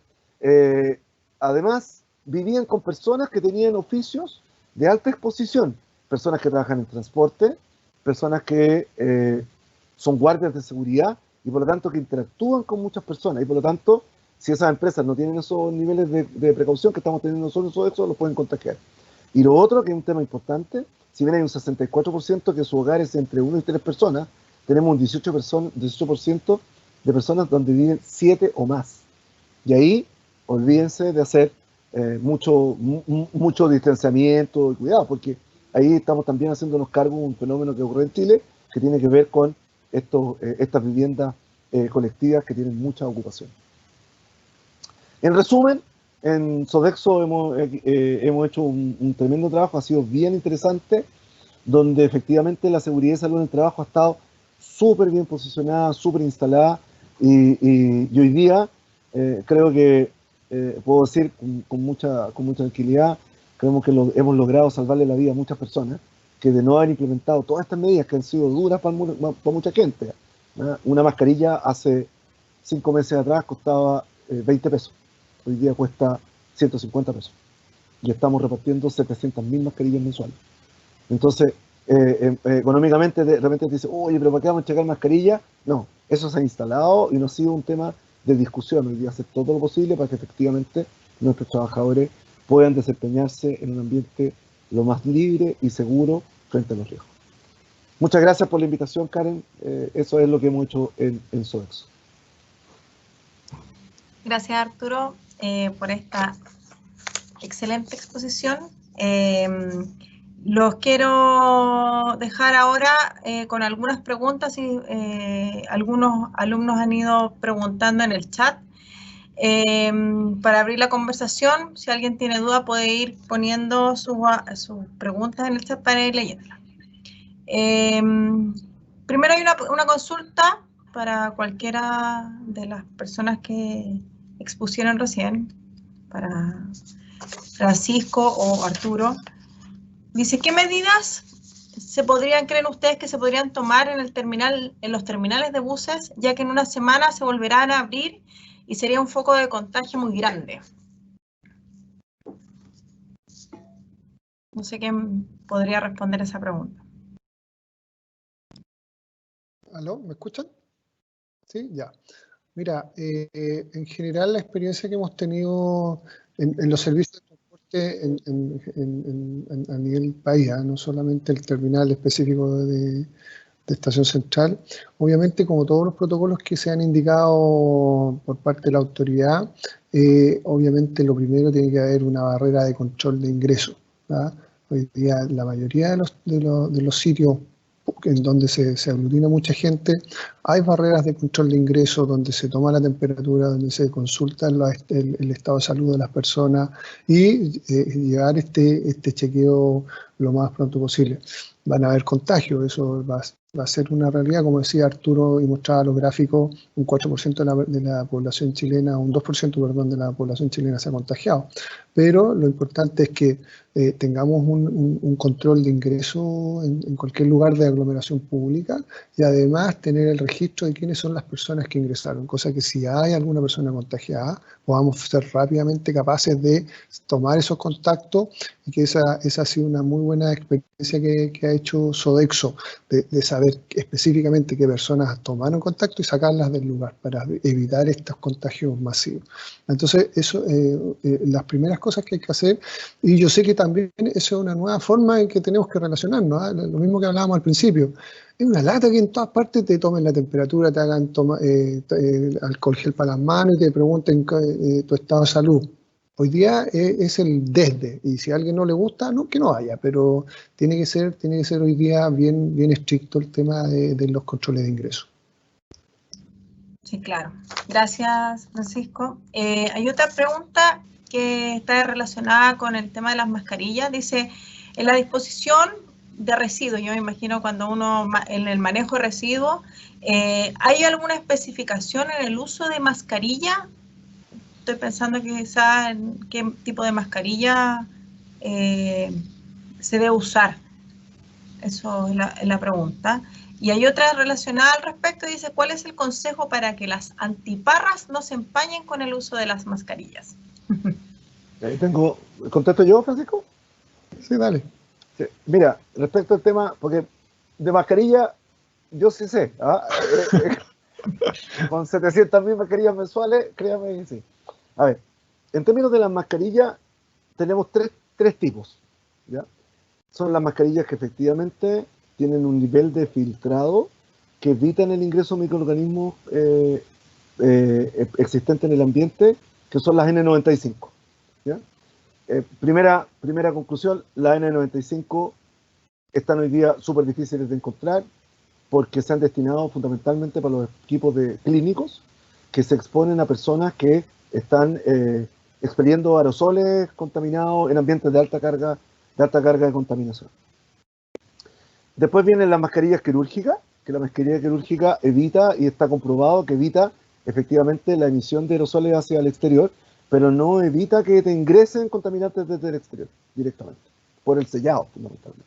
Además, vivían con personas que tenían oficios de alta exposición. Personas que trabajan en transporte, personas que son guardias de seguridad y por lo tanto que interactúan con muchas personas. Y por lo tanto, si esas empresas no tienen esos niveles de precaución que estamos teniendo nosotros, eso los pueden contagiar. Y lo otro, que es un tema importante, si bien hay un 64% que su hogar es entre 1 y 3 personas, tenemos un 18% de personas donde viven 7 o más. Y ahí, olvídense de hacer mucho distanciamiento y cuidado, porque ahí estamos también haciéndonos cargo de un fenómeno que ocurre en Chile, que tiene que ver con estas viviendas colectivas que tienen mucha ocupación. En resumen, en Sodexo hemos hecho un tremendo trabajo, ha sido bien interesante, donde efectivamente la seguridad y salud en el trabajo ha estado súper bien posicionada, súper instalada, y hoy día creo que puedo decir con mucha tranquilidad, creemos que hemos logrado salvarle la vida a muchas personas, que de no haber implementado todas estas medidas que han sido duras para mucha gente, ¿no? Una mascarilla hace 5 meses atrás costaba 20 pesos. Hoy día cuesta 150 pesos. Y estamos repartiendo 700.000 mascarillas mensuales. Entonces, económicamente, de repente te dice, oye, pero ¿para qué vamos a entregar mascarillas? No, eso se ha instalado y no ha sido un tema de discusión. Hoy día hacer todo lo posible para que efectivamente nuestros trabajadores puedan desempeñarse en un ambiente lo más libre y seguro frente a los riesgos. Muchas gracias por la invitación, Karen. Eso es lo que hemos hecho en Sodexo. Gracias, Arturo, por esta excelente exposición. Los quiero dejar ahora con algunas preguntas y algunos alumnos han ido preguntando en el chat. Para abrir la conversación, si alguien tiene duda puede ir poniendo sus preguntas en el chat para ir leyéndolas. Primero hay una consulta para cualquiera de las personas que expusieron recién, para Francisco o Arturo. Dice, ¿qué medidas creen ustedes que se podrían tomar en los terminales de buses, ya que en una semana se volverán a abrir y sería un foco de contagio muy grande? No sé quién podría responder esa pregunta. ¿Aló? ¿Me escuchan? Sí, ya. Mira, en general la experiencia que hemos tenido en los servicios de transporte a nivel país, no solamente el terminal específico de Estación Central. Obviamente, como todos los protocolos que se han indicado por parte de la autoridad, obviamente lo primero tiene que haber una barrera de control de ingreso, ¿verdad? Hoy día la mayoría de los sitios en donde se aglutina mucha gente, hay barreras de control de ingreso donde se toma la temperatura, donde se consulta el estado de salud de las personas y llevar este chequeo lo más pronto posible. Van a haber contagios, eso va a ser una realidad, como decía Arturo y mostraba los gráficos, un 4% de la población chilena, un 2%, perdón, de la población chilena se ha contagiado. Pero lo importante es que tengamos un control de ingreso en cualquier lugar de aglomeración pública y además tener el registro de quiénes son las personas que ingresaron, cosa que si hay alguna persona contagiada, podamos ser rápidamente capaces de tomar esos contactos y que esa ha sido una muy buena experiencia que ha hecho Sodexo, de saber específicamente qué personas tomaron contacto y sacarlas del lugar para evitar estos contagios masivos. Entonces, eso, las primeras cosas que hay que hacer, y yo sé que también eso es una nueva forma en que tenemos que relacionarnos, ¿eh? Lo mismo que hablábamos al principio. Es una lata que en todas partes te tomen la temperatura, te hagan alcohol gel para las manos y te pregunten tu estado de salud. Hoy día es el desde, y si a alguien no le gusta, no, que no vaya, pero tiene que ser hoy día bien estricto el tema de los controles de ingreso. Sí, claro. Gracias, Francisco. Hay otra pregunta que está relacionada con el tema de las mascarillas. Dice, en la disposición de residuos, yo me imagino cuando uno, en el manejo de residuos, ¿hay alguna especificación en el uso de mascarilla? Estoy pensando quizás en qué tipo de mascarilla se debe usar. Eso es la pregunta. Y hay otra relacionada al respecto, dice, ¿cuál es el consejo para que las antiparras no se empañen con el uso de las mascarillas? Ahí tengo, ¿contesto yo, Francisco? Sí, dale. Sí. Mira, respecto al tema, porque de mascarilla, yo sí sé, ¿ah? Con 700.000 mascarillas mensuales, créame que sí. A ver, en términos de las mascarillas, tenemos tres tipos, ¿ya? Son las mascarillas que efectivamente tienen un nivel de filtrado que evitan el ingreso de microorganismos existentes en el ambiente, que son las N95, ¿ya? Primera conclusión, las N95 están hoy día súper difíciles de encontrar porque se han destinado fundamentalmente para los equipos clínicos que se exponen a personas que están expeliendo aerosoles contaminados en ambientes de alta carga de contaminación. Después vienen las mascarillas quirúrgicas, que la mascarilla quirúrgica evita, y está comprobado que evita efectivamente la emisión de aerosoles hacia el exterior, pero no evita que te ingresen contaminantes desde el exterior directamente, por el sellado fundamentalmente.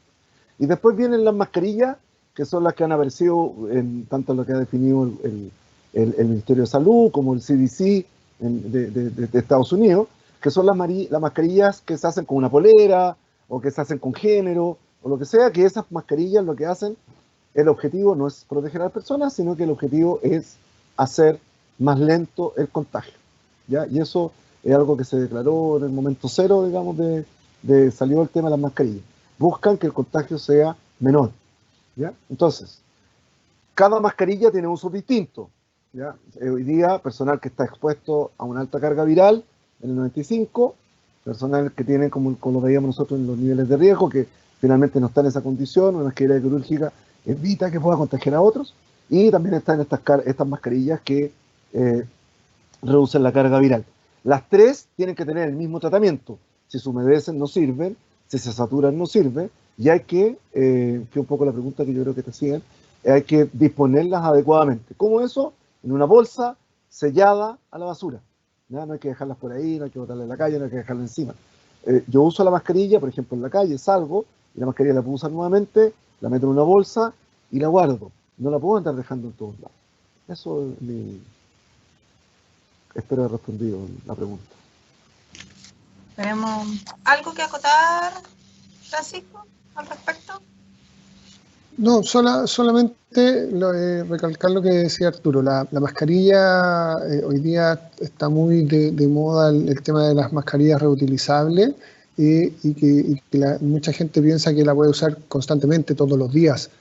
Y después vienen las mascarillas, que son las que han aparecido en tanto lo que ha definido el Ministerio de Salud como el CDC de Estados Unidos, que son las mascarillas que se hacen con una polera o que se hacen con género o lo que sea, que esas mascarillas lo que hacen, el objetivo no es proteger a las personas, sino que el objetivo es hacer más lento el contagio, ¿ya? Y eso es algo que se declaró en el momento cero, digamos, de salió el tema de las mascarillas. Buscan que el contagio sea menor, ¿ya? Entonces, cada mascarilla tiene usos distintos, ¿ya? Hoy día, personal que está expuesto a una alta carga viral, en el 95, personal que tiene, como lo veíamos nosotros en los niveles de riesgo, que finalmente no está en esa condición, una mascarilla quirúrgica evita que pueda contagiar a otros, y también están estas mascarillas que reducen la carga viral. Las tres tienen que tener el mismo tratamiento. Si se humedecen no sirven, si se saturan no sirve, y hay que un poco la pregunta que yo creo que te hacían, hay que disponerlas adecuadamente. ¿Cómo eso? En una bolsa sellada a la basura. ¿Ya? No hay que dejarlas por ahí, no hay que botarla en la calle, no hay que dejarla encima. Yo uso la mascarilla, por ejemplo, en la calle, salgo, y la mascarilla la puedo usar nuevamente, la meto en una bolsa y la guardo. No la puedo andar dejando en todos lados. Eso es mi... Espero haber respondido la pregunta. ¿Tenemos algo que acotar, Francisco, al respecto? No, solamente recalcar lo que decía Arturo. La mascarilla, hoy día está muy de moda el tema de las mascarillas reutilizables y que mucha gente piensa que la puede usar constantemente, todos los días.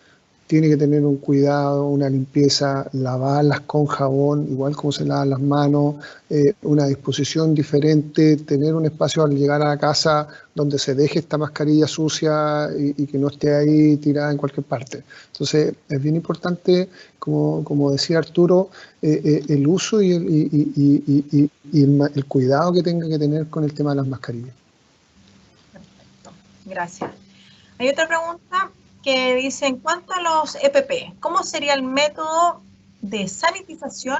tiene que tener un cuidado, una limpieza, lavarlas con jabón, igual como se lavan las manos, una disposición diferente, tener un espacio al llegar a la casa donde se deje esta mascarilla sucia y que no esté ahí tirada en cualquier parte. Entonces, es bien importante, como decía Arturo, el uso y el cuidado que tenga que tener con el tema de las mascarillas. Perfecto, gracias. Hay otra pregunta que dice, en cuanto a los EPP, ¿cómo sería el método de sanitización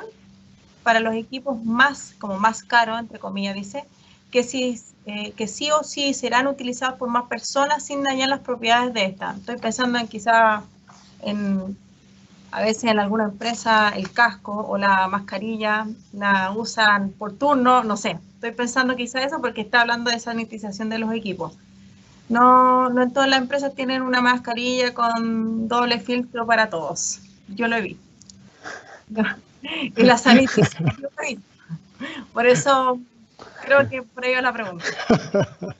para los equipos más caros, entre comillas, dice, que sí o sí serán utilizados por más personas sin dañar las propiedades de estas? Estoy pensando en quizá a veces en alguna empresa el casco o la mascarilla la usan por turno, no sé. Estoy pensando quizá eso porque está hablando de sanitización de los equipos. No en todas las empresas tienen una mascarilla con doble filtro para todos. Yo lo he visto. Y la sanitización yo lo he visto. Por eso creo que por ahí va la pregunta.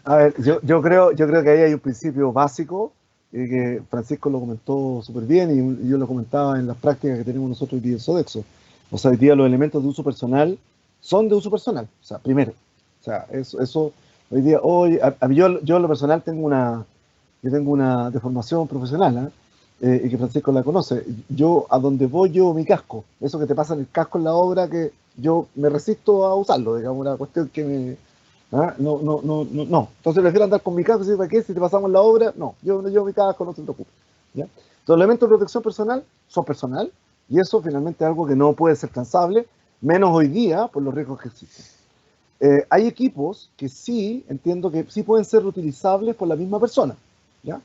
A ver, yo creo que ahí hay un principio básico que Francisco lo comentó súper bien y yo lo comentaba en las prácticas que tenemos nosotros hoy día en Sodexo. O sea, hoy día los elementos de uso personal son de uso personal. O sea, primero. O sea, eso hoy día, yo en lo personal tengo una deformación profesional, y que Francisco la conoce. Yo, a donde voy, llevo mi casco. Eso que te pasa en el casco en la obra, que yo me resisto a usarlo, digamos, una cuestión que me... No. Entonces prefiero andar con mi casco, ¿sí? ¿Para qué? Si te pasamos la obra, no. Yo no llevo mi casco, no te preocupes. ¿Ya? Los elementos de protección personal son personal, y eso finalmente es algo que no puede ser transable, menos hoy día por los riesgos que existen. Hay equipos que sí, entiendo que sí pueden ser reutilizables por la misma persona, ¿ya?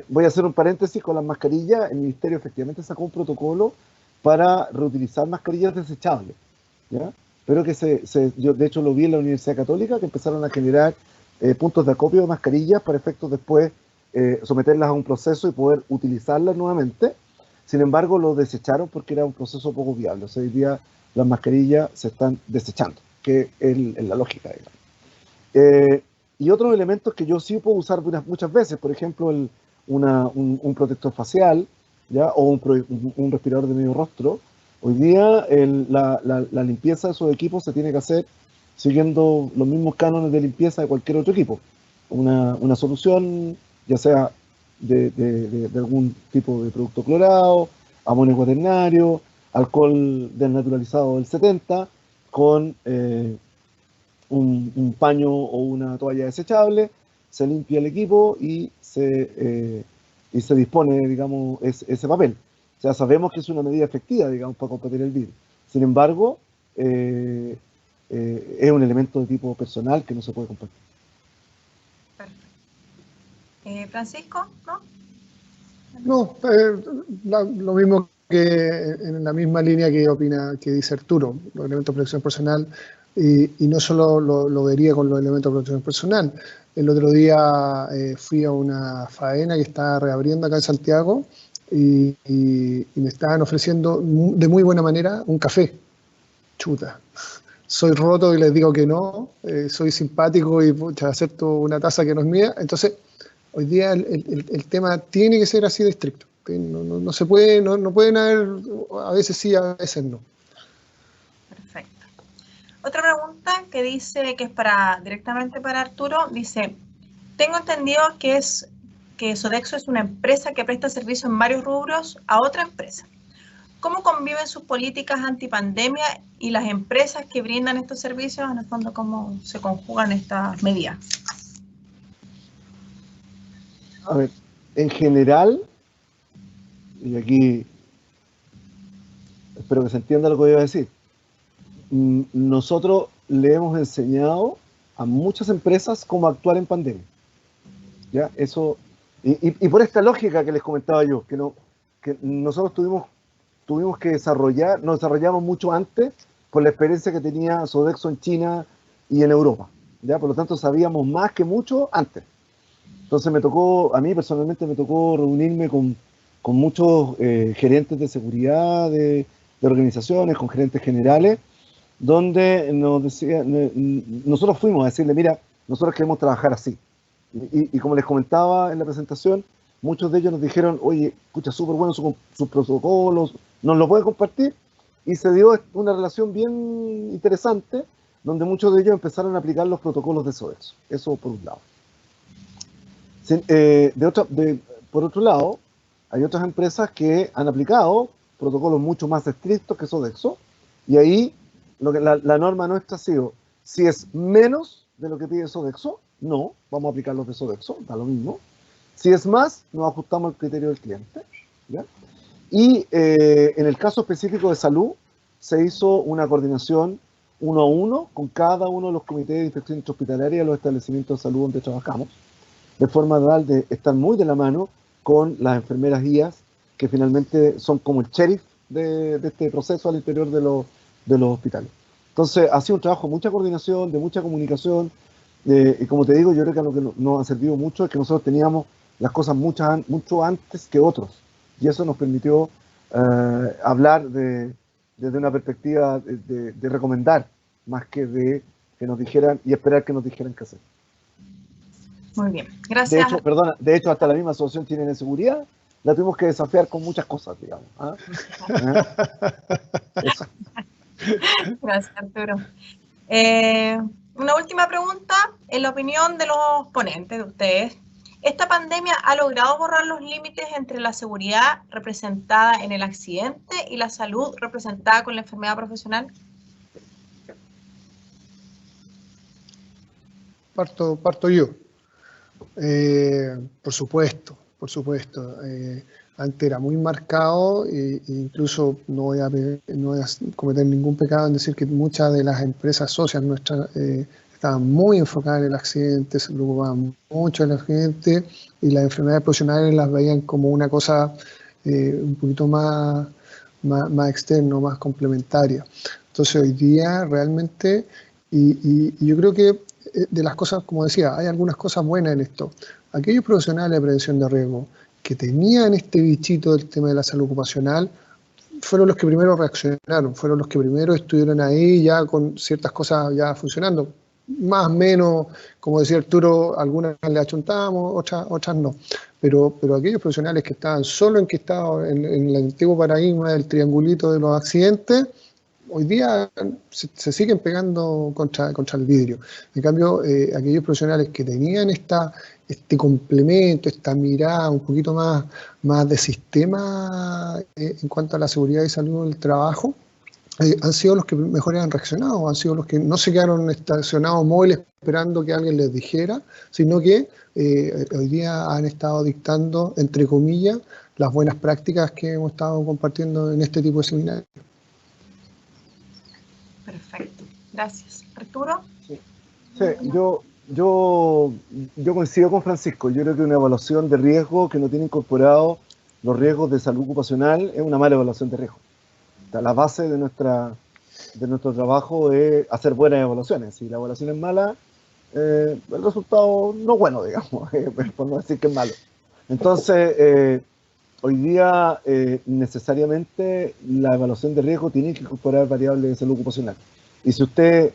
Voy a hacer un paréntesis con las mascarillas. El Ministerio efectivamente sacó un protocolo para reutilizar mascarillas desechables, ¿ya? Pero que yo de hecho lo vi en la Universidad Católica, que empezaron a generar puntos de acopio de mascarillas para efectos después someterlas a un proceso y poder utilizarlas nuevamente. Sin embargo, lo desecharon porque era un proceso poco viable. O sea, hoy día las mascarillas se están desechando, que es la lógica, digamos. Y otros elementos que yo sí puedo usar muchas veces, por ejemplo, un protector facial, ¿ya? O un respirador de medio rostro. Hoy día la limpieza de esos equipos se tiene que hacer siguiendo los mismos cánones de limpieza de cualquier otro equipo. Una solución, ya sea de algún tipo de producto clorado, amonio cuaternario, alcohol desnaturalizado del 70, con un paño o una toalla desechable, se limpia el equipo y se dispone, digamos, ese papel. O sea, sabemos que es una medida efectiva, digamos, para combatir el virus. Sin embargo, es un elemento de tipo personal que no se puede compartir. Perfecto. Francisco, ¿no? No, lo mismo que en la misma línea que dice Arturo, los elementos de protección personal, y no solo lo vería con los elementos de protección personal. El otro día fui a una faena que estaba reabriendo acá en Santiago y me estaban ofreciendo de muy buena manera un café. Chuta. Soy roto y les digo que no, soy simpático y pucha, acepto una taza que no es mía. Entonces, hoy día el tema tiene que ser así de estricto. No se puede, no pueden haber, a veces sí, a veces no. Perfecto. Otra pregunta que dice, que es directamente para Arturo, dice, tengo entendido que Sodexo es una empresa que presta servicio en varios rubros a otra empresa. ¿Cómo conviven sus políticas antipandemia y las empresas que brindan estos servicios? En el fondo, ¿cómo se conjugan estas medidas? A ver, en general, y aquí espero que se entienda lo que voy a decir, nosotros le hemos enseñado a muchas empresas cómo actuar en pandemia. ¿Ya? Eso, y por esta lógica que les comentaba yo, que nosotros tuvimos que nos desarrollamos mucho antes por la experiencia que tenía Sodexo en China y en Europa, ¿ya? Por lo tanto, sabíamos más que mucho antes. Entonces a mí personalmente me tocó reunirme con muchos gerentes de seguridad de organizaciones, con gerentes generales, donde nos decían, nosotros fuimos a decirle, mira, nosotros queremos trabajar así. Y como les comentaba en la presentación, muchos de ellos nos dijeron, oye, escucha, súper bueno sus protocolos, ¿nos lo puede compartir? Y se dio una relación bien interesante, donde muchos de ellos empezaron a aplicar los protocolos de Sodexo. Eso por un lado. Por otro lado, hay otras empresas que han aplicado protocolos mucho más estrictos que Sodexo, y ahí la norma nuestra ha sido, si es menos de lo que pide Sodexo, no, vamos a aplicar los de Sodexo, da lo mismo. Si es más, nos ajustamos al criterio del cliente, ¿ya? Y en el caso específico de salud, se hizo una coordinación 1 a 1 con cada uno de los comités de infección intrahospitalaria de los establecimientos de salud donde trabajamos, de forma tal de estar muy de la mano con las enfermeras guías, que finalmente son como el sheriff de este proceso al interior de los hospitales. Entonces, ha sido un trabajo de mucha coordinación, de mucha comunicación, y como te digo, yo creo que lo que nos ha servido mucho es que nosotros teníamos las cosas mucho antes que otros, y eso nos permitió hablar desde una perspectiva de recomendar, más que de que nos dijeran y esperar que nos dijeran qué hacer. Muy bien, gracias. De hecho, hasta la misma Asociación Chilena de Seguridad la tuvimos que desafiar con muchas cosas, digamos. ¿Ah? Eso. Gracias, Arturo. Una última pregunta, en la opinión de los ponentes de ustedes, ¿esta pandemia ha logrado borrar los límites entre la seguridad representada en el accidente y la salud representada con la enfermedad profesional? Parto yo. Por supuesto. Antes era muy marcado e incluso no voy a cometer ningún pecado en decir que muchas de las empresas socias nuestras estaban muy enfocadas en el accidente, se preocupaban mucho del accidente y las enfermedades profesionales las veían como una cosa un poquito más externa, más complementaria. Entonces hoy día realmente, y yo creo que de las cosas, como decía, hay algunas cosas buenas en esto. Aquellos profesionales de prevención de riesgo que tenían este bichito del tema de la salud ocupacional fueron los que primero reaccionaron, fueron los que primero estuvieron ahí ya con ciertas cosas ya funcionando. Más o menos, como decía Arturo, algunas le achuntamos, otras no. Pero aquellos profesionales que estaban solo enquistados en el antiguo paradigma del triangulito de los accidentes, hoy día se siguen pegando contra el vidrio. En cambio, aquellos profesionales que tenían este complemento, esta mirada un poquito más de sistema en cuanto a la seguridad y salud del trabajo, han sido los que mejor han reaccionado, han sido los que no se quedaron estacionados móviles esperando que alguien les dijera, sino que hoy día han estado dictando, entre comillas, las buenas prácticas que hemos estado compartiendo en este tipo de seminarios. Perfecto, gracias. ¿Arturo? Sí, yo coincido con Francisco. Yo creo que una evaluación de riesgo que no tiene incorporado los riesgos de salud ocupacional es una mala evaluación de riesgo. La base de nuestro trabajo es hacer buenas evaluaciones. Si la evaluación es mala, el resultado no es bueno, digamos, por no decir que es malo. Entonces, hoy día necesariamente la evaluación de riesgo tiene que incorporar variables de salud ocupacional. Y si usted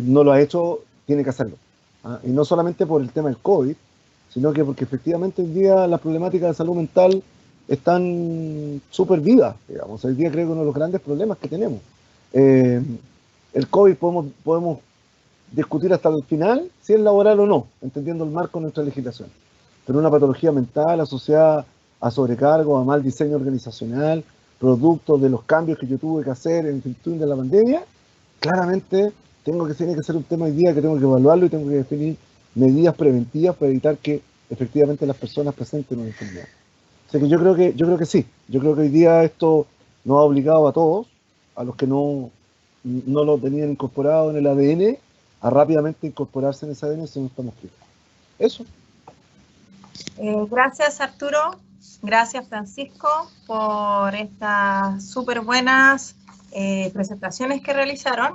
no lo ha hecho, tiene que hacerlo. ¿Ah? Y no solamente por el tema del COVID, sino que porque efectivamente hoy día las problemáticas de salud mental están súper vivas, digamos. Hoy día creo que uno de los grandes problemas que tenemos. El COVID podemos discutir hasta el final si es laboral o no, entendiendo el marco de nuestra legislación. Pero una patología mental asociada a sobrecargo, a mal diseño organizacional, producto de los cambios que yo tuve que hacer en virtud de la pandemia, claramente tiene que ser un tema hoy día que tengo que evaluarlo y tengo que definir medidas preventivas para evitar que efectivamente las personas presenten una enfermedad. O sea que yo creo que sí, yo creo que hoy día esto nos ha obligado a todos, a los que no lo tenían incorporado en el ADN, a rápidamente incorporarse en ese ADN si no estamos claros. Eso. Gracias, Arturo. Gracias, Francisco, por estas súper buenas presentaciones que realizaron.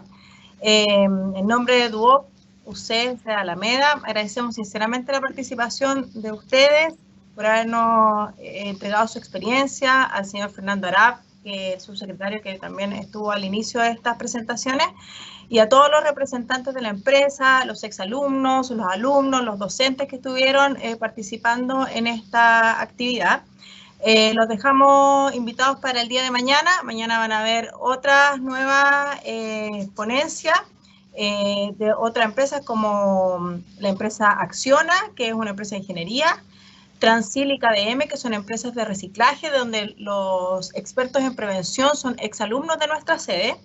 En nombre de Duoc UC de Alameda, agradecemos sinceramente la participación de ustedes por habernos entregado su experiencia, al señor Fernando Arap que el subsecretario que también estuvo al inicio de estas presentaciones, y a todos los representantes de la empresa, los exalumnos, los alumnos, los docentes que estuvieron participando en esta actividad. Los dejamos invitados para el día de mañana. Mañana van a haber otras nuevas ponencias de otras empresas como la empresa Acciona, que es una empresa de ingeniería, Transil y KDM, que son empresas de reciclaje, donde los expertos en prevención son exalumnos de nuestra sede,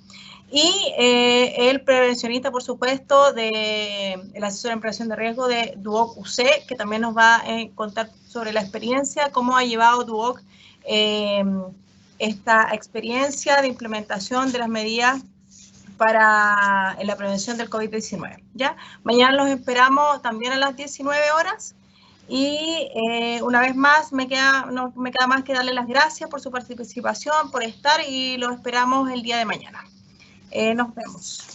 y el prevencionista, por supuesto, el asesor en prevención de riesgo de Duoc UC, que también nos va a contar sobre la experiencia, cómo ha llevado Duoc esta experiencia de implementación de las medidas para la prevención del COVID-19. ¿Ya? Mañana los esperamos también a las 19 horas. Y una vez más, no me queda más que darle las gracias por su participación, por estar, y los esperamos el día de mañana. Nos vemos.